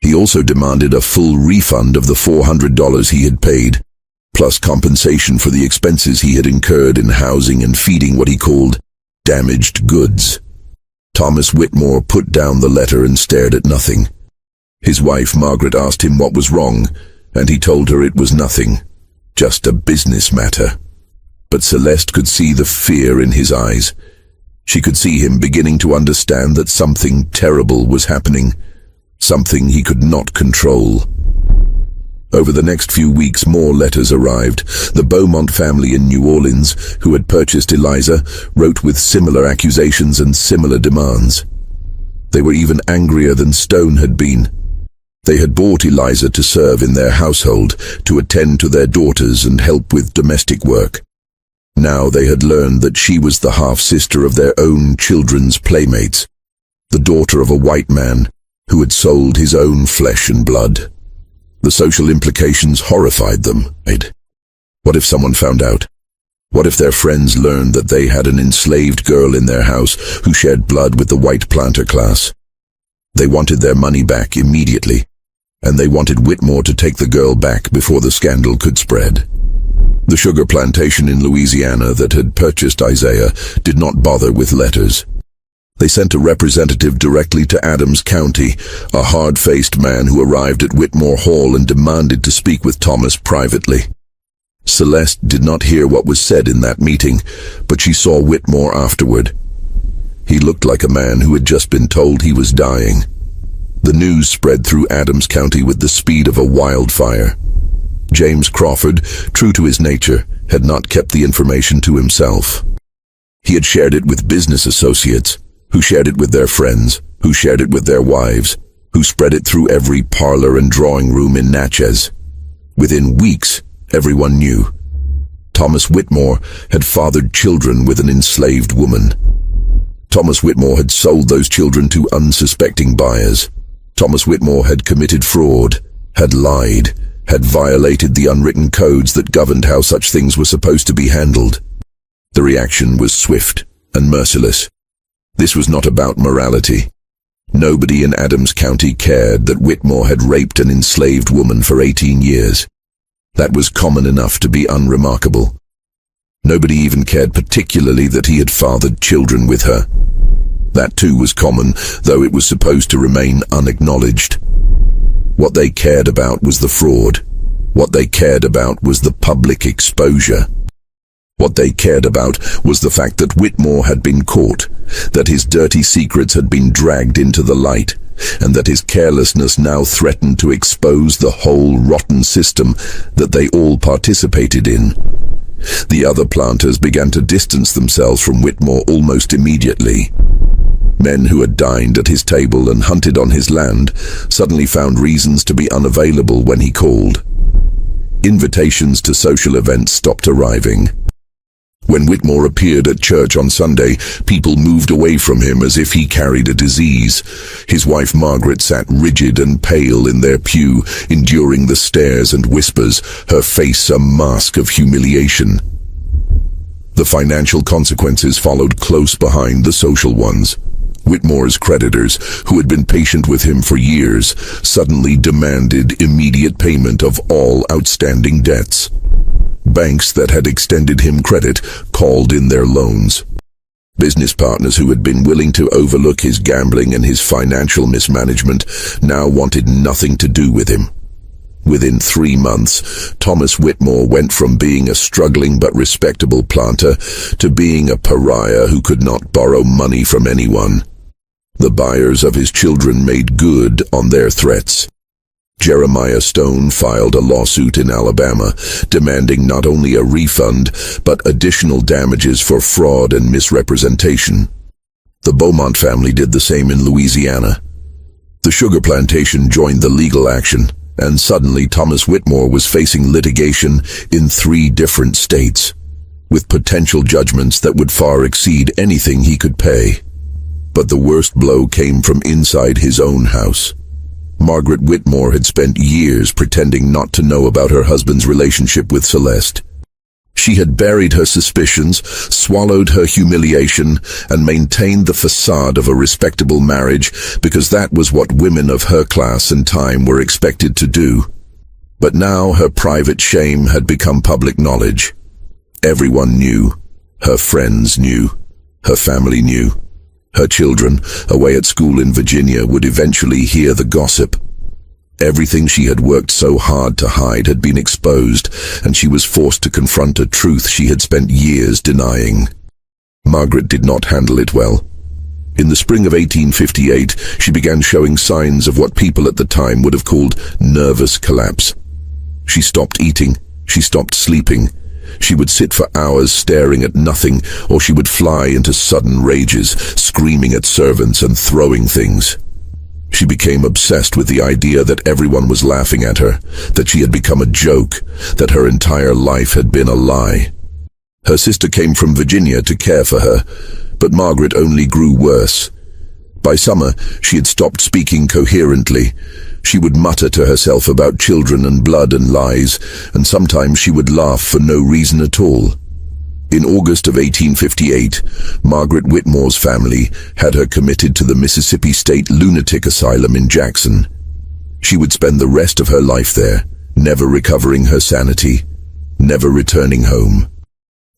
He also demanded a full refund of the $400 he had paid, plus compensation for the expenses he had incurred in housing and feeding what he called damaged goods. Thomas Whitmore put down the letter and stared at nothing. His wife Margaret asked him what was wrong, and he told her it was nothing, just a business matter. But Celeste could see the fear in his eyes. She could see him beginning to understand that something terrible was happening, something he could not control. Over the next few weeks, more letters arrived. The Beaumont family in New Orleans, who had purchased Eliza, wrote with similar accusations and similar demands. They were even angrier than Stone had been. They had bought Eliza to serve in their household, to attend to their daughters and help with domestic work. Now they had learned that she was the half-sister of their own children's playmates, the daughter of a white man who had sold his own flesh and blood. The social implications horrified them. What if someone found out? What if their friends learned that they had an enslaved girl in their house who shared blood with the white planter class? They wanted their money back immediately, and they wanted Whitmore to take the girl back before the scandal could spread. The sugar plantation in Louisiana that had purchased Isaiah did not bother with letters. They sent a representative directly to Adams County, a hard-faced man who arrived at Whitmore Hall and demanded to speak with Thomas privately. Celeste did not hear what was said in that meeting, but she saw Whitmore afterward. He looked like a man who had just been told he was dying. The news spread through Adams County with the speed of a wildfire. James Crawford, true to his nature, had not kept the information to himself. He had shared it with business associates, who shared it with their friends, who shared it with their wives, who spread it through every parlor and drawing room in Natchez. Within weeks, everyone knew. Thomas Whitmore had fathered children with an enslaved woman. Thomas Whitmore had sold those children to unsuspecting buyers. Thomas Whitmore had committed fraud, had lied, had violated the unwritten codes that governed how such things were supposed to be handled. The reaction was swift and merciless. This was not about morality. Nobody in Adams County cared that Whitmore had raped an enslaved woman for 18 years. That was common enough to be unremarkable. Nobody even cared particularly that he had fathered children with her. That too was common, though it was supposed to remain unacknowledged. What they cared about was the fraud. What they cared about was the public exposure. What they cared about was the fact that Whitmore had been caught, that his dirty secrets had been dragged into the light, and that his carelessness now threatened to expose the whole rotten system that they all participated in. The other planters began to distance themselves from Whitmore almost immediately. Men who had dined at his table and hunted on his land suddenly found reasons to be unavailable when he called. Invitations to social events stopped arriving. When Whitmore appeared at church on Sunday, people moved away from him as if he carried a disease. His wife Margaret sat rigid and pale in their pew, enduring the stares and whispers, her face a mask of humiliation. The financial consequences followed close behind the social ones. Whitmore's creditors, who had been patient with him for years, suddenly demanded immediate payment of all outstanding debts. Banks that had extended him credit called in their loans. Business partners who had been willing to overlook his gambling and his financial mismanagement now wanted nothing to do with him. Within 3 months, Thomas Whitmore went from being a struggling but respectable planter to being a pariah who could not borrow money from anyone. The buyers of his children made good on their threats. Jeremiah Stone filed a lawsuit in Alabama, demanding not only a refund, but additional damages for fraud and misrepresentation. The Beaumont family did the same in Louisiana. The sugar plantation joined the legal action, and suddenly Thomas Whitmore was facing litigation in 3 different states, with potential judgments that would far exceed anything he could pay. But the worst blow came from inside his own house. Margaret Whitmore had spent years pretending not to know about her husband's relationship with Celeste. She had buried her suspicions, swallowed her humiliation, and maintained the facade of a respectable marriage because that was what women of her class and time were expected to do. But now her private shame had become public knowledge. Everyone knew. Her friends knew. Her family knew. Her children, away at school in Virginia, would eventually hear the gossip. Everything she had worked so hard to hide had been exposed, and she was forced to confront a truth she had spent years denying. Margaret did not handle it well. In the spring of 1858, she began showing signs of what people at the time would have called nervous collapse. She stopped eating. She stopped sleeping. She would sit for hours staring at nothing, or she would fly into sudden rages, screaming at servants and throwing things. She became obsessed with the idea that everyone was laughing at her, that she had become a joke, that her entire life had been a lie. Her sister came from Virginia to care for her, but Margaret only grew worse. By summer, she had stopped speaking coherently. She would mutter to herself about children and blood and lies, and sometimes she would laugh for no reason at all. In August of 1858, Margaret Whitmore's family had her committed to the Mississippi State Lunatic Asylum in Jackson. She would spend the rest of her life there, never recovering her sanity, never returning home.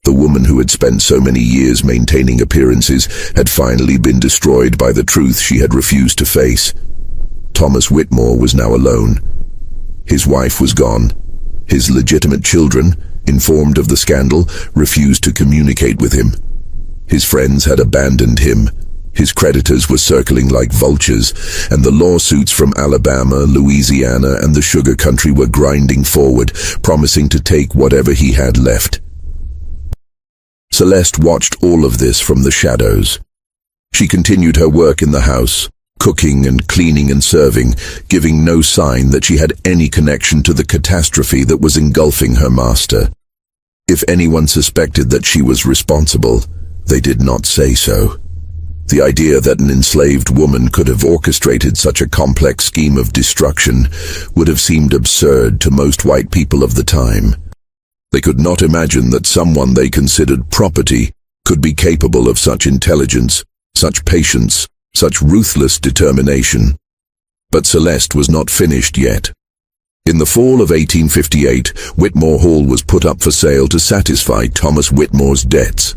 The woman who had spent so many years maintaining appearances had finally been destroyed by the truth she had refused to face. Thomas Whitmore was now alone. His wife was gone. His legitimate children, informed of the scandal, refused to communicate with him. His friends had abandoned him. His creditors were circling like vultures, and the lawsuits from Alabama, Louisiana, and the sugar country were grinding forward, promising to take whatever he had left. Celeste watched all of this from the shadows. She continued her work in the house, cooking and cleaning and serving, giving no sign that she had any connection to the catastrophe that was engulfing her master. If anyone suspected that she was responsible, they did not say so. The idea that an enslaved woman could have orchestrated such a complex scheme of destruction would have seemed absurd to most white people of the time. They could not imagine that someone they considered property could be capable of such intelligence, such patience, such ruthless determination. But Celeste was not finished yet. In the fall of 1858, Whitmore Hall was put up for sale to satisfy Thomas Whitmore's debts.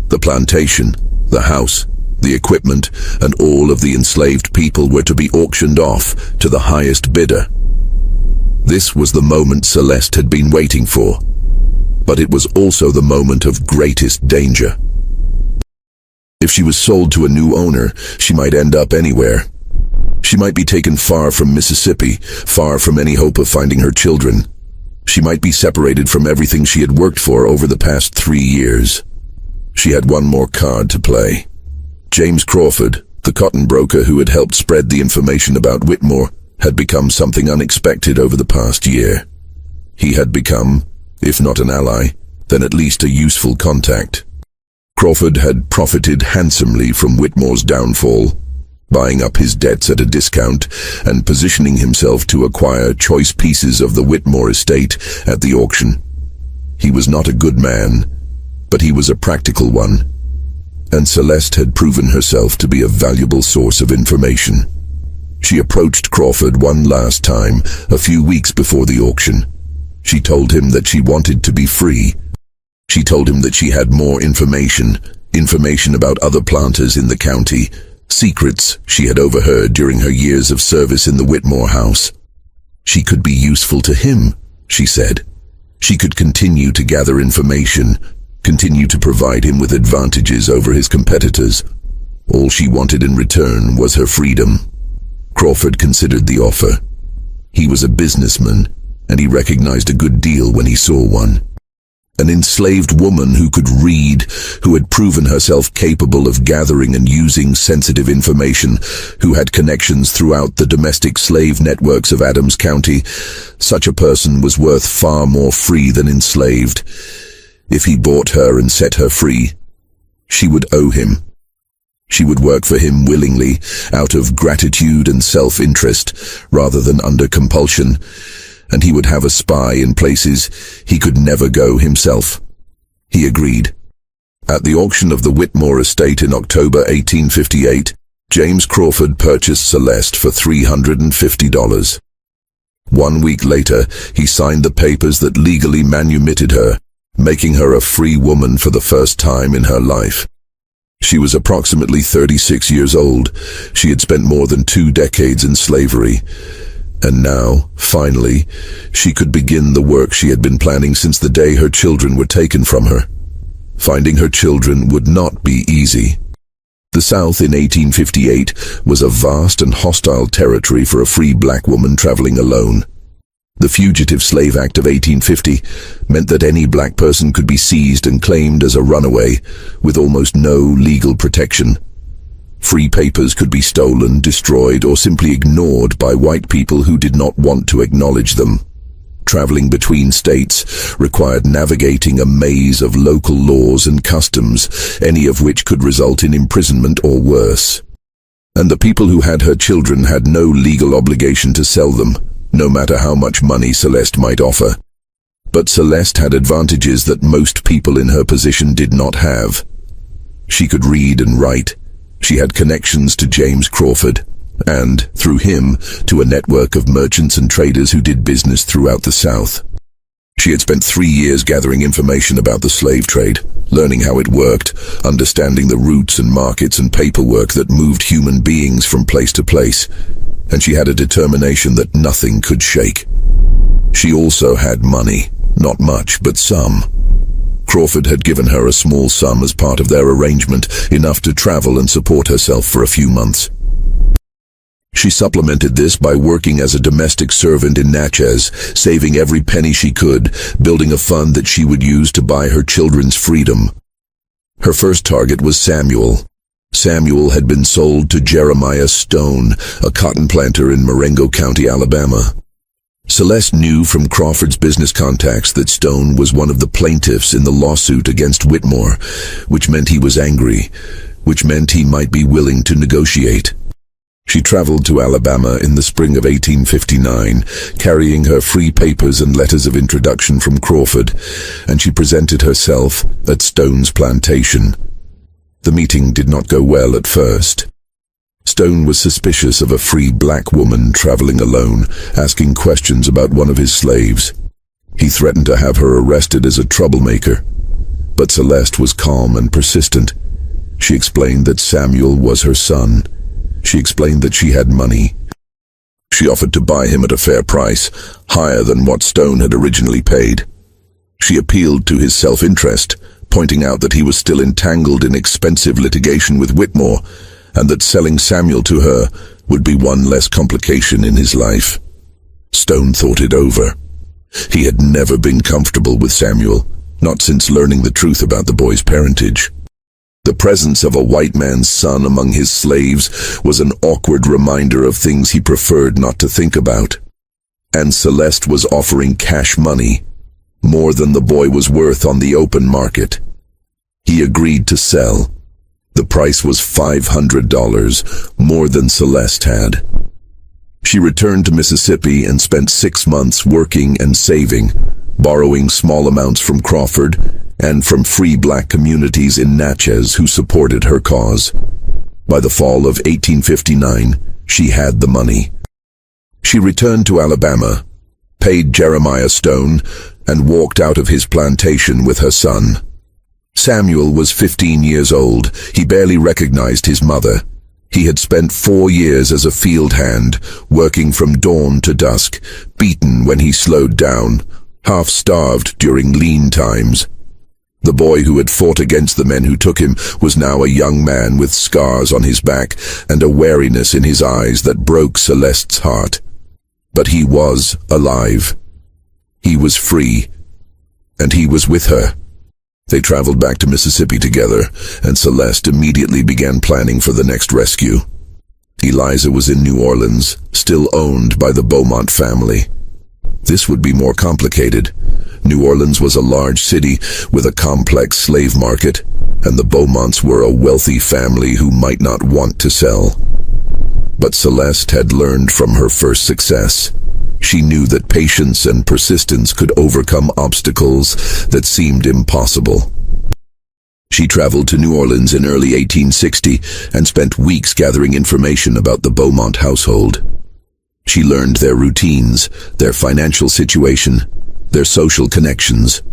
The plantation, the house, The equipment and all of the enslaved people were to be auctioned off to the highest bidder. This was the moment Celeste had been waiting for, but it was also the moment of greatest danger. If she was sold to a new owner, she might end up anywhere. She might be taken far from Mississippi, far from any hope of finding her children. She might be separated from everything she had worked for over the past 3 years. She had one more card to play. James Crawford, the cotton broker who had helped spread the information about Whitmore, had become something unexpected over the past year. He had become, if not an ally, then at least a useful contact. Crawford had profited handsomely from Whitmore's downfall, buying up his debts at a discount and positioning himself to acquire choice pieces of the Whitmore estate at the auction. He was not a good man, but he was a practical one, and Celeste had proven herself to be a valuable source of information. She approached Crawford one last time, a few weeks before the auction. She told him that she wanted to be free. She told him that she had more information about other planters in the county, secrets she had overheard during her years of service in the Whitmore house. She could be useful to him, she said. She could continue to gather information, continue to provide him with advantages over his competitors. All she wanted in return was her freedom. Crawford considered the offer. He was a businessman, and he recognized a good deal when he saw one. An enslaved woman who could read, who had proven herself capable of gathering and using sensitive information, who had connections throughout the domestic slave networks of Adams County. Such a person was worth far more free than enslaved. If he bought her and set her free, she would owe him. She would work for him willingly, out of gratitude and self-interest, rather than under compulsion, and he would have a spy in places he could never go himself. He agreed. At the auction of the Whitmore estate in October 1858, James Crawford purchased Celeste for $350. 1 week later, he signed the papers that legally manumitted her, making her a free woman for the first time in her life. She was approximately 36 years old. She had spent more than 2 decades in slavery. And now, finally, she could begin the work she had been planning since the day her children were taken from her. Finding her children would not be easy. The South in 1858 was a vast and hostile territory for a free black woman traveling alone. The Fugitive Slave Act of 1850 meant that any black person could be seized and claimed as a runaway, with almost no legal protection. Free papers could be stolen, destroyed, or simply ignored by white people who did not want to acknowledge them. Traveling between states required navigating a maze of local laws and customs, any of which could result in imprisonment or worse. And the people who had her children had no legal obligation to sell them, no matter how much money Celeste might offer. But Celeste had advantages that most people in her position did not have. She could read and write. She had connections to James Crawford, and, through him, to a network of merchants and traders who did business throughout the South. She had spent 3 years gathering information about the slave trade, learning how it worked, understanding the routes and markets and paperwork that moved human beings from place to place, and she had a determination that nothing could shake. She also had money, not much, but some. Crawford had given her a small sum as part of their arrangement, enough to travel and support herself for a few months. She supplemented this by working as a domestic servant in Natchez, saving every penny she could, building a fund that she would use to buy her children's freedom. Her first target was Samuel. Samuel had been sold to Jeremiah Stone, a cotton planter in Marengo County, Alabama. Celeste knew from Crawford's business contacts that Stone was one of the plaintiffs in the lawsuit against Whitmore, which meant he was angry, which meant he might be willing to negotiate. She traveled to Alabama in the spring of 1859, carrying her free papers and letters of introduction from Crawford, and she presented herself at Stone's plantation. The meeting did not go well at first. Stone was suspicious of a free black woman traveling alone, asking questions about one of his slaves. He threatened to have her arrested as a troublemaker. But Celeste was calm and persistent. She explained that Samuel was her son. She explained that she had money. She offered to buy him at a fair price, higher than what Stone had originally paid. She appealed to his self-interest, pointing out that he was still entangled in expensive litigation with Whitmore, and that selling Samuel to her would be one less complication in his life. Stone thought it over. He had never been comfortable with Samuel, not since learning the truth about the boy's parentage. The presence of a white man's son among his slaves was an awkward reminder of things he preferred not to think about. And Celeste was offering cash money, more than the boy was worth on the open market. He agreed to sell. The price was $500, more than Celeste had. She returned to Mississippi and spent 6 months working and saving, borrowing small amounts from Crawford and from free black communities in Natchez who supported her cause. By the fall of 1859, she had the money. She returned to Alabama, paid Jeremiah Stone, and walked out of his plantation with her son. Samuel was 15 years old. He barely recognized his mother. He had spent 4 years as a field hand, working from dawn to dusk, beaten when he slowed down, half-starved during lean times. The boy who had fought against the men who took him was now a young man with scars on his back and a wariness in his eyes that broke Celeste's heart. But he was alive. He was free, and he was with her. They traveled back to Mississippi together, and Celeste immediately began planning for the next rescue. Eliza was in New Orleans, still owned by the Beaumont family. This would be more complicated. New Orleans was a large city with a complex slave market, and the Beaumonts were a wealthy family who might not want to sell. But Celeste had learned from her first success. She knew that patience and persistence could overcome obstacles that seemed impossible. She traveled to New Orleans in early 1860 and spent weeks gathering information about the Beaumont household. She learned their routines, their financial situation, their social connections.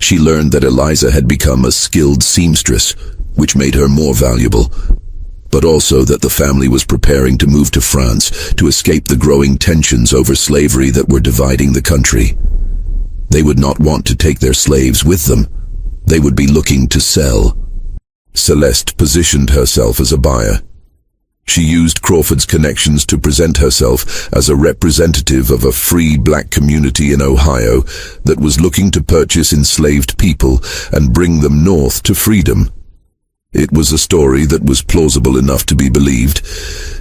She learned that Eliza had become a skilled seamstress, which made her more valuable, but also that the family was preparing to move to France to escape the growing tensions over slavery that were dividing the country. They would not want to take their slaves with them. They would be looking to sell. Celeste positioned herself as a buyer. She used Crawford's connections to present herself as a representative of a free black community in Ohio that was looking to purchase enslaved people and bring them north to freedom. It was a story that was plausible enough to be believed,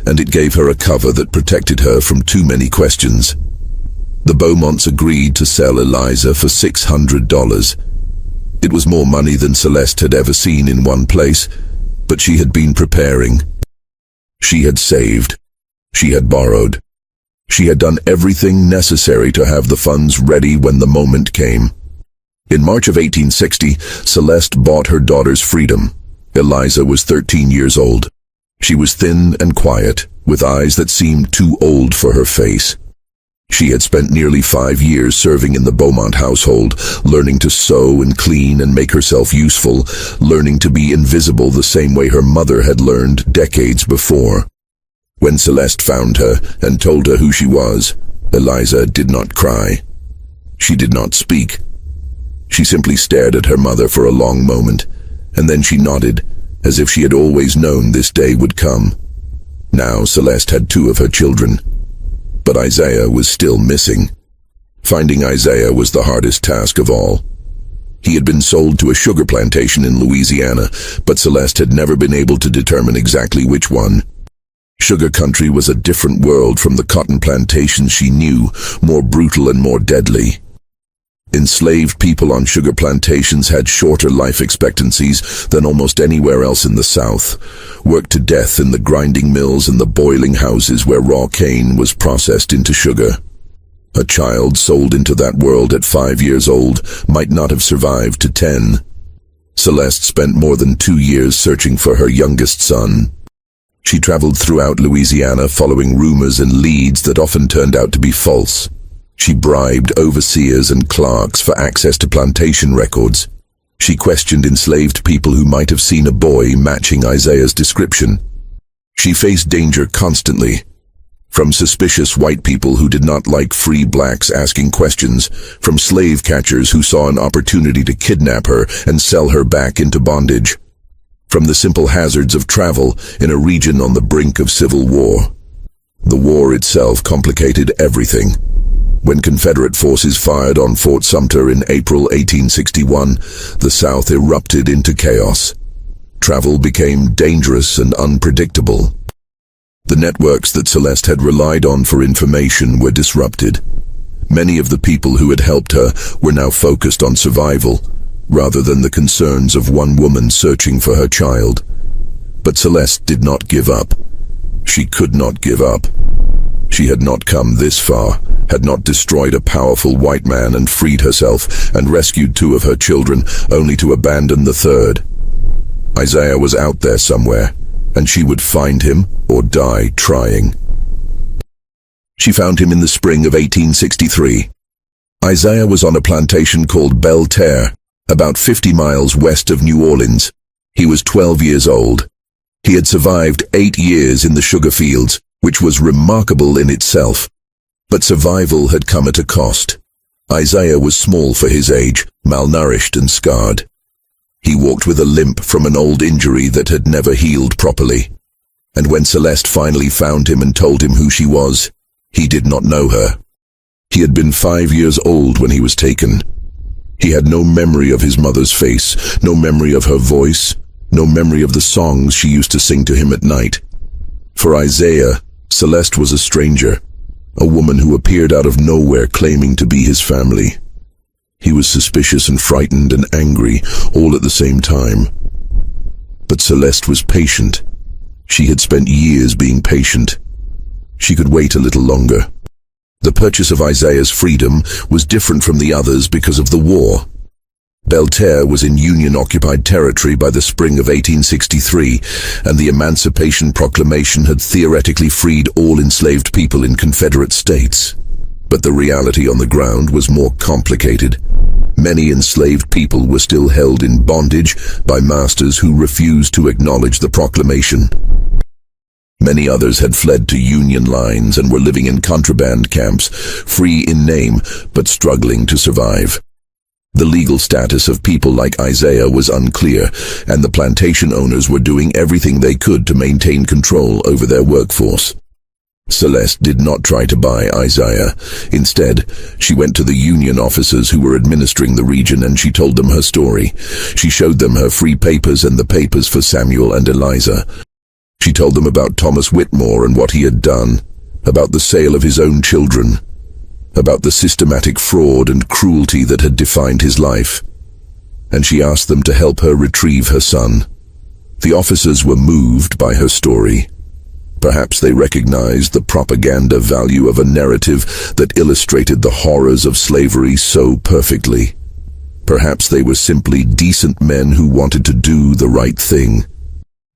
and it gave her a cover that protected her from too many questions. The Beaumonts agreed to sell Eliza for $600. It was more money than Celeste had ever seen in one place, but she had been preparing. She had saved. She had borrowed. She had done everything necessary to have the funds ready when the moment came. In March of 1860, Celeste bought her daughter's freedom. Eliza was 13 years old. She was thin and quiet, with eyes that seemed too old for her face. She had spent nearly 5 years serving in the Beaumont household, learning to sew and clean and make herself useful, learning to be invisible the same way her mother had learned decades before. When Celeste found her and told her who she was, Eliza did not cry. She did not speak. She simply stared at her mother for a long moment, and then she nodded, as if she had always known this day would come. Now Celeste had 2 of her children, but Isaiah was still missing. Finding Isaiah was the hardest task of all. He had been sold to a sugar plantation in Louisiana, but Celeste had never been able to determine exactly which one. Sugar country was a different world from the cotton plantations she knew, more brutal and more deadly. Enslaved people on sugar plantations had shorter life expectancies than almost anywhere else in the South, worked to death in the grinding mills and the boiling houses where raw cane was processed into sugar. A child sold into that world at 5 years old might not have survived to 10. Celeste spent more than 2 years searching for her youngest son. She traveled throughout Louisiana following rumors and leads that often turned out to be false. She bribed overseers and clerks for access to plantation records. She questioned enslaved people who might have seen a boy matching Isaiah's description. She faced danger constantly, from suspicious white people who did not like free blacks asking questions, from slave catchers who saw an opportunity to kidnap her and sell her back into bondage, from the simple hazards of travel in a region on the brink of civil war. The war itself complicated everything. When Confederate forces fired on Fort Sumter in April 1861, the South erupted into chaos. Travel became dangerous and unpredictable. The networks that Celeste had relied on for information were disrupted. Many of the people who had helped her were now focused on survival, rather than the concerns of one woman searching for her child. But Celeste did not give up. She could not give up. She had not come this far, had not destroyed a powerful white man and freed herself and rescued 2 of her children, only to abandon the 3rd. Isaiah was out there somewhere, and she would find him or die trying. She found him in the spring of 1863. Isaiah was on a plantation called Belle Terre, about 50 miles west of New Orleans. He was 12 years old. He had survived 8 years in the sugar fields, which was remarkable in itself. But survival had come at a cost. Isaiah was small for his age, malnourished and scarred. He walked with a limp from an old injury that had never healed properly. And when Celeste finally found him and told him who she was, he did not know her. He had been 5 years old when he was taken. He had no memory of his mother's face, no memory of her voice, no memory of the songs she used to sing to him at night. For Isaiah, Celeste was a stranger, a woman who appeared out of nowhere claiming to be his family. He was suspicious and frightened and angry, all at the same time. But Celeste was patient. She had spent years being patient. She could wait a little longer. The purchase of Isaiah's freedom was different from the others because of the war. Belle Terre was in Union-occupied territory by the spring of 1863, and the Emancipation Proclamation had theoretically freed all enslaved people in Confederate states. But the reality on the ground was more complicated. Many enslaved people were still held in bondage by masters who refused to acknowledge the proclamation. Many others had fled to Union lines and were living in contraband camps, free in name, but struggling to survive. The legal status of people like Isaiah was unclear, and the plantation owners were doing everything they could to maintain control over their workforce. Celeste did not try to buy Isaiah. Instead, she went to the Union officers who were administering the region and she told them her story. She showed them her free papers and the papers for Samuel and Eliza. She told them about Thomas Whitmore and what he had done, about the sale of his own children, about the systematic fraud and cruelty that had defined his life. And she asked them to help her retrieve her son. The officers were moved by her story. Perhaps they recognized the propaganda value of a narrative that illustrated the horrors of slavery so perfectly. Perhaps they were simply decent men who wanted to do the right thing.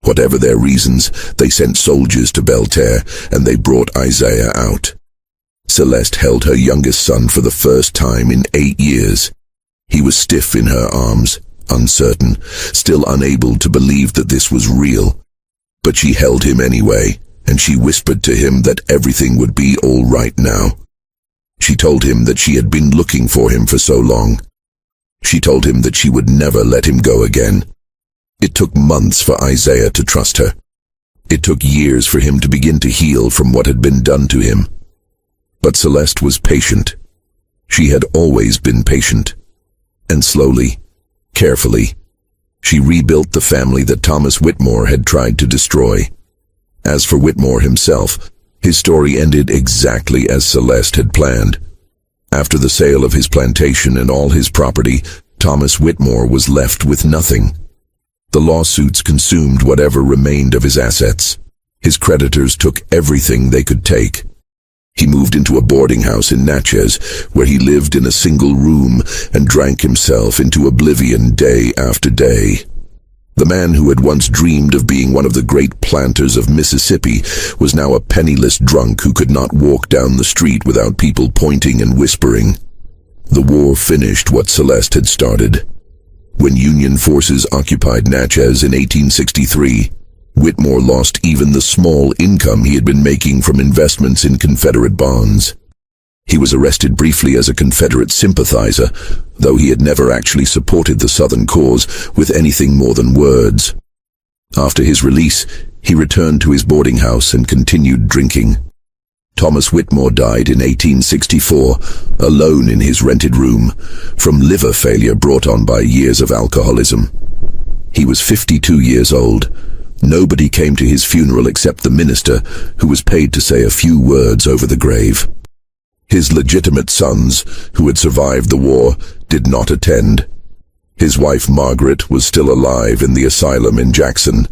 Whatever their reasons, they sent soldiers to Belle Terre, and they brought Isaiah out. Celeste held her youngest son for the first time in 8 years. He was stiff in her arms, uncertain, still unable to believe that this was real. But she held him anyway, and she whispered to him that everything would be all right now. She told him that she had been looking for him for so long. She told him that she would never let him go again. It took months for Isaiah to trust her. It took years for him to begin to heal from what had been done to him. But Celeste was patient. She had always been patient. And slowly, carefully, she rebuilt the family that Thomas Whitmore had tried to destroy. As for Whitmore himself, his story ended exactly as Celeste had planned. After the sale of his plantation and all his property, Thomas Whitmore was left with nothing. The lawsuits consumed whatever remained of his assets. His creditors took everything they could take. He moved into a boarding house in Natchez, where he lived in a single room and drank himself into oblivion day after day. The man who had once dreamed of being one of the great planters of Mississippi was now a penniless drunk who could not walk down the street without people pointing and whispering. The war finished what Celeste had started. When Union forces occupied Natchez in 1863, Whitmore lost even the small income he had been making from investments in Confederate bonds. He was arrested briefly as a Confederate sympathizer, though he had never actually supported the Southern cause with anything more than words. After his release, he returned to his boarding house and continued drinking. Thomas Whitmore died in 1864, alone in his rented room, from liver failure brought on by years of alcoholism. He was 52 years old. Nobody came to his funeral except the minister, who was paid to say a few words over the grave. His legitimate sons, who had survived the war, did not attend. His wife Margaret was still alive in the asylum in Jackson,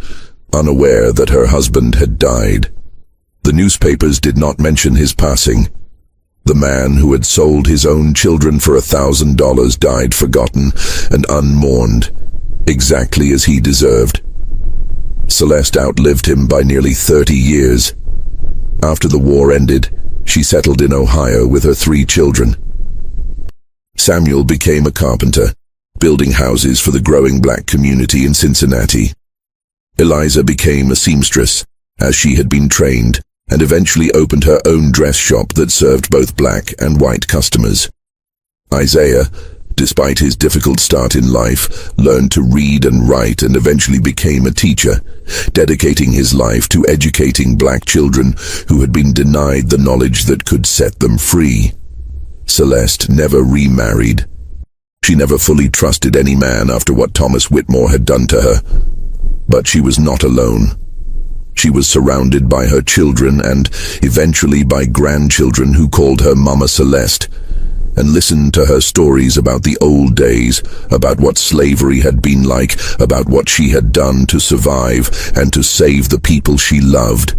unaware that her husband had died. The newspapers did not mention his passing. The man who had sold his own children for $1,000 died forgotten and unmourned, exactly as he deserved. Celeste outlived him by nearly 30 years. After the war ended, she settled in Ohio with her 3 children. Samuel became a carpenter, building houses for the growing black community in Cincinnati. Eliza became a seamstress, as she had been trained, and eventually opened her own dress shop that served both black and white customers. Isaiah, despite his difficult start in life, learned to read and write and eventually became a teacher, dedicating his life to educating black children who had been denied the knowledge that could set them free. Celeste never remarried. She never fully trusted any man after what Thomas Whitmore had done to her. But she was not alone. She was surrounded by her children and eventually by grandchildren who called her Mama Celeste, and listened to her stories about the old days, about what slavery had been like, about what she had done to survive and to save the people she loved.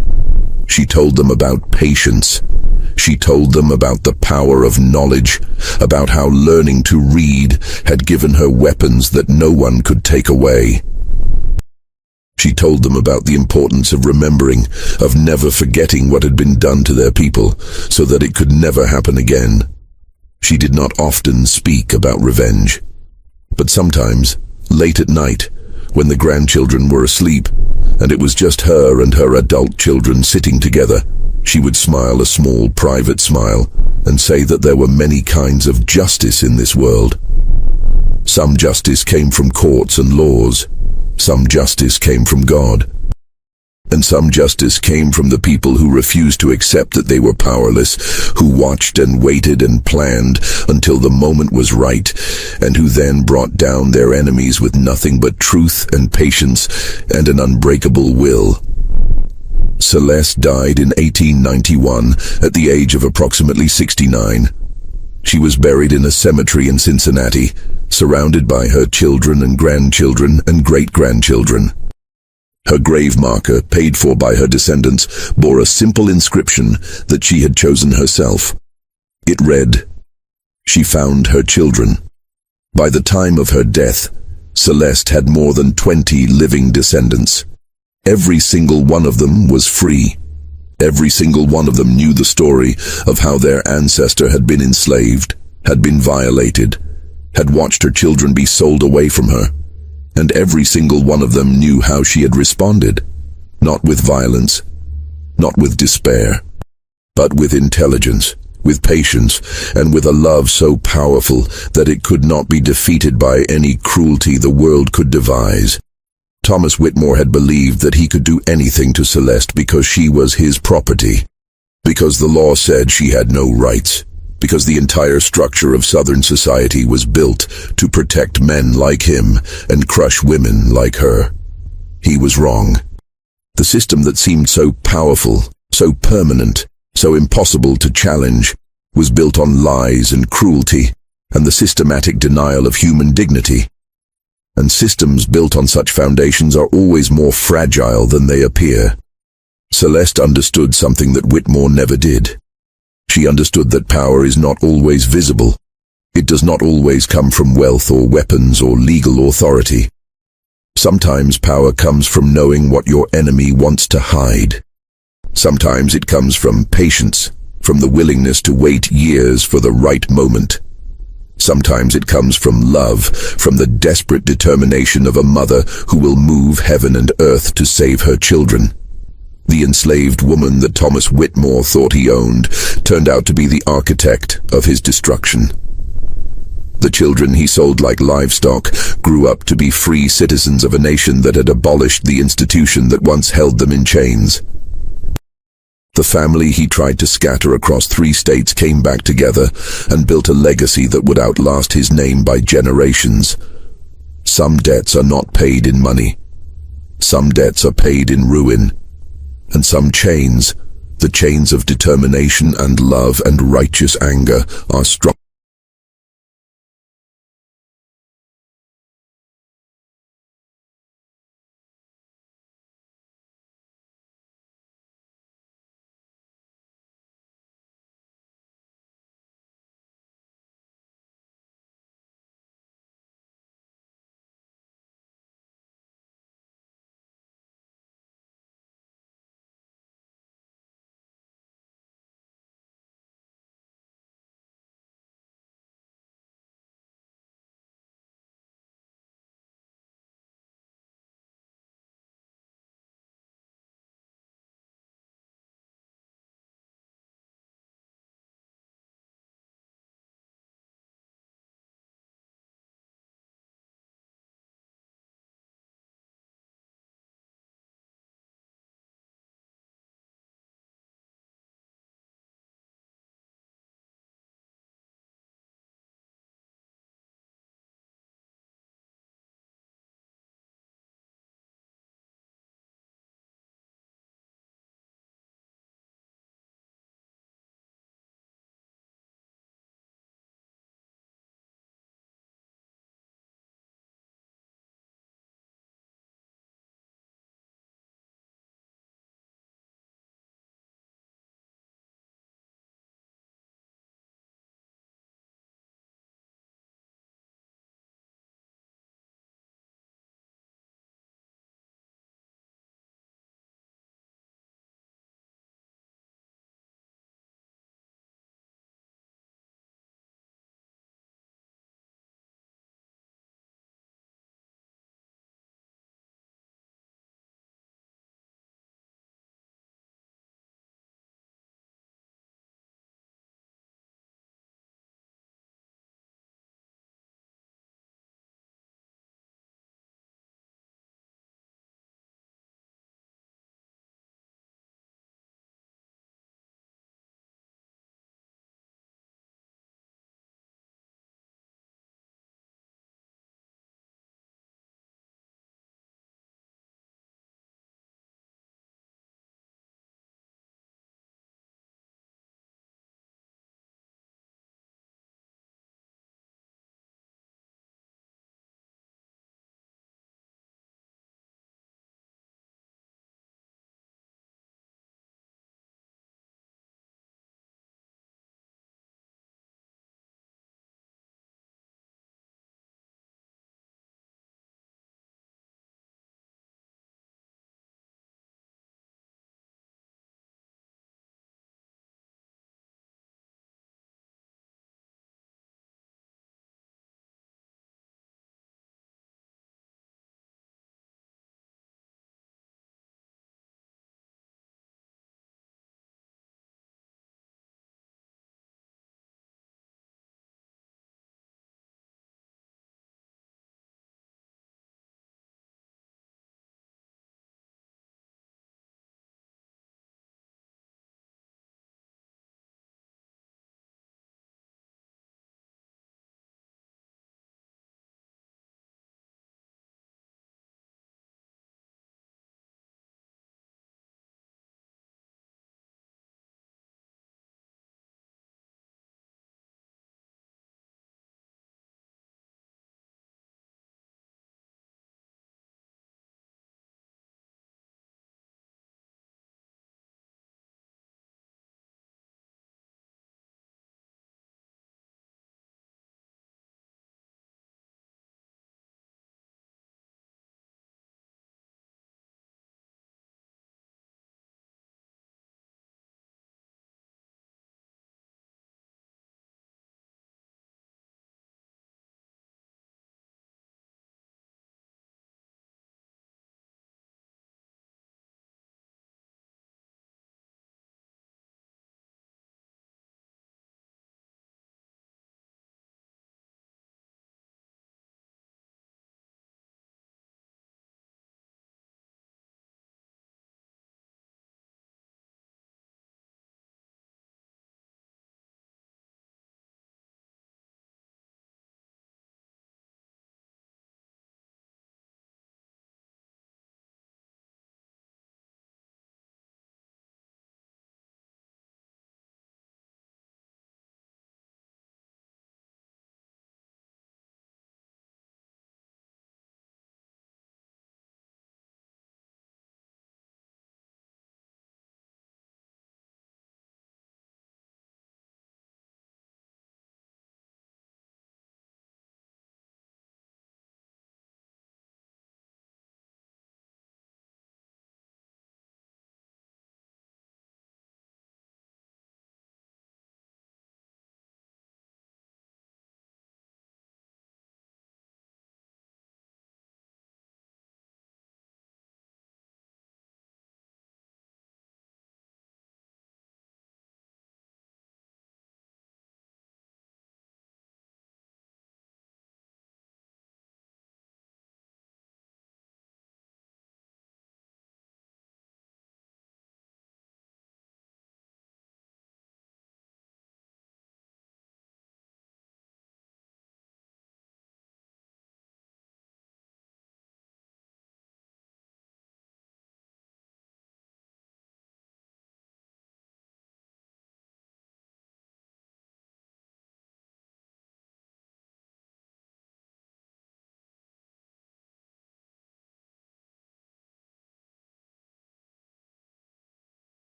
She told them about patience. She told them about the power of knowledge, about how learning to read had given her weapons that no one could take away. She told them about the importance of remembering, of never forgetting what had been done to their people, so that it could never happen again. She did not often speak about revenge, but sometimes, late at night, when the grandchildren were asleep, and it was just her and her adult children sitting together, she would smile a small private smile and say that there were many kinds of justice in this world. Some justice came from courts and laws, some justice came from God, and some justice came from the people who refused to accept that they were powerless, who watched and waited and planned until the moment was right, and who then brought down their enemies with nothing but truth and patience and an unbreakable will. Celeste died in 1891 at the age of approximately 69. She was buried in a cemetery in Cincinnati, surrounded by her children and grandchildren and great-grandchildren. Her grave marker, paid for by her descendants, bore a simple inscription that she had chosen herself. It read, "She found her children." By the time of her death, Celeste had more than 20 living descendants. Every single one of them was free. Every single one of them knew the story of how their ancestor had been enslaved, had been violated, had watched her children be sold away from her. And every single one of them knew how she had responded, not with violence, not with despair, but with intelligence, with patience, and with a love so powerful that it could not be defeated by any cruelty the world could devise. Thomas Whitmore had believed that he could do anything to Celeste because she was his property, because the law said she had no rights, because the entire structure of Southern society was built to protect men like him and crush women like her. He was wrong. The system that seemed so powerful, so permanent, so impossible to challenge, was built on lies and cruelty and the systematic denial of human dignity. And systems built on such foundations are always more fragile than they appear. Celeste understood something that Whitmore never did. She understood that power is not always visible. It does not always come from wealth or weapons or legal authority. Sometimes power comes from knowing what your enemy wants to hide. Sometimes it comes from patience, from the willingness to wait years for the right moment. Sometimes it comes from love, from the desperate determination of a mother who will move heaven and earth to save her children. The enslaved woman that Thomas Whitmore thought he owned turned out to be the architect of his destruction. The children he sold like livestock grew up to be free citizens of a nation that had abolished the institution that once held them in chains. The family he tried to scatter across 3 states came back together and built a legacy that would outlast his name by generations. Some debts are not paid in money. Some debts are paid in ruin. And some chains, the chains of determination and love and righteous anger, are strong.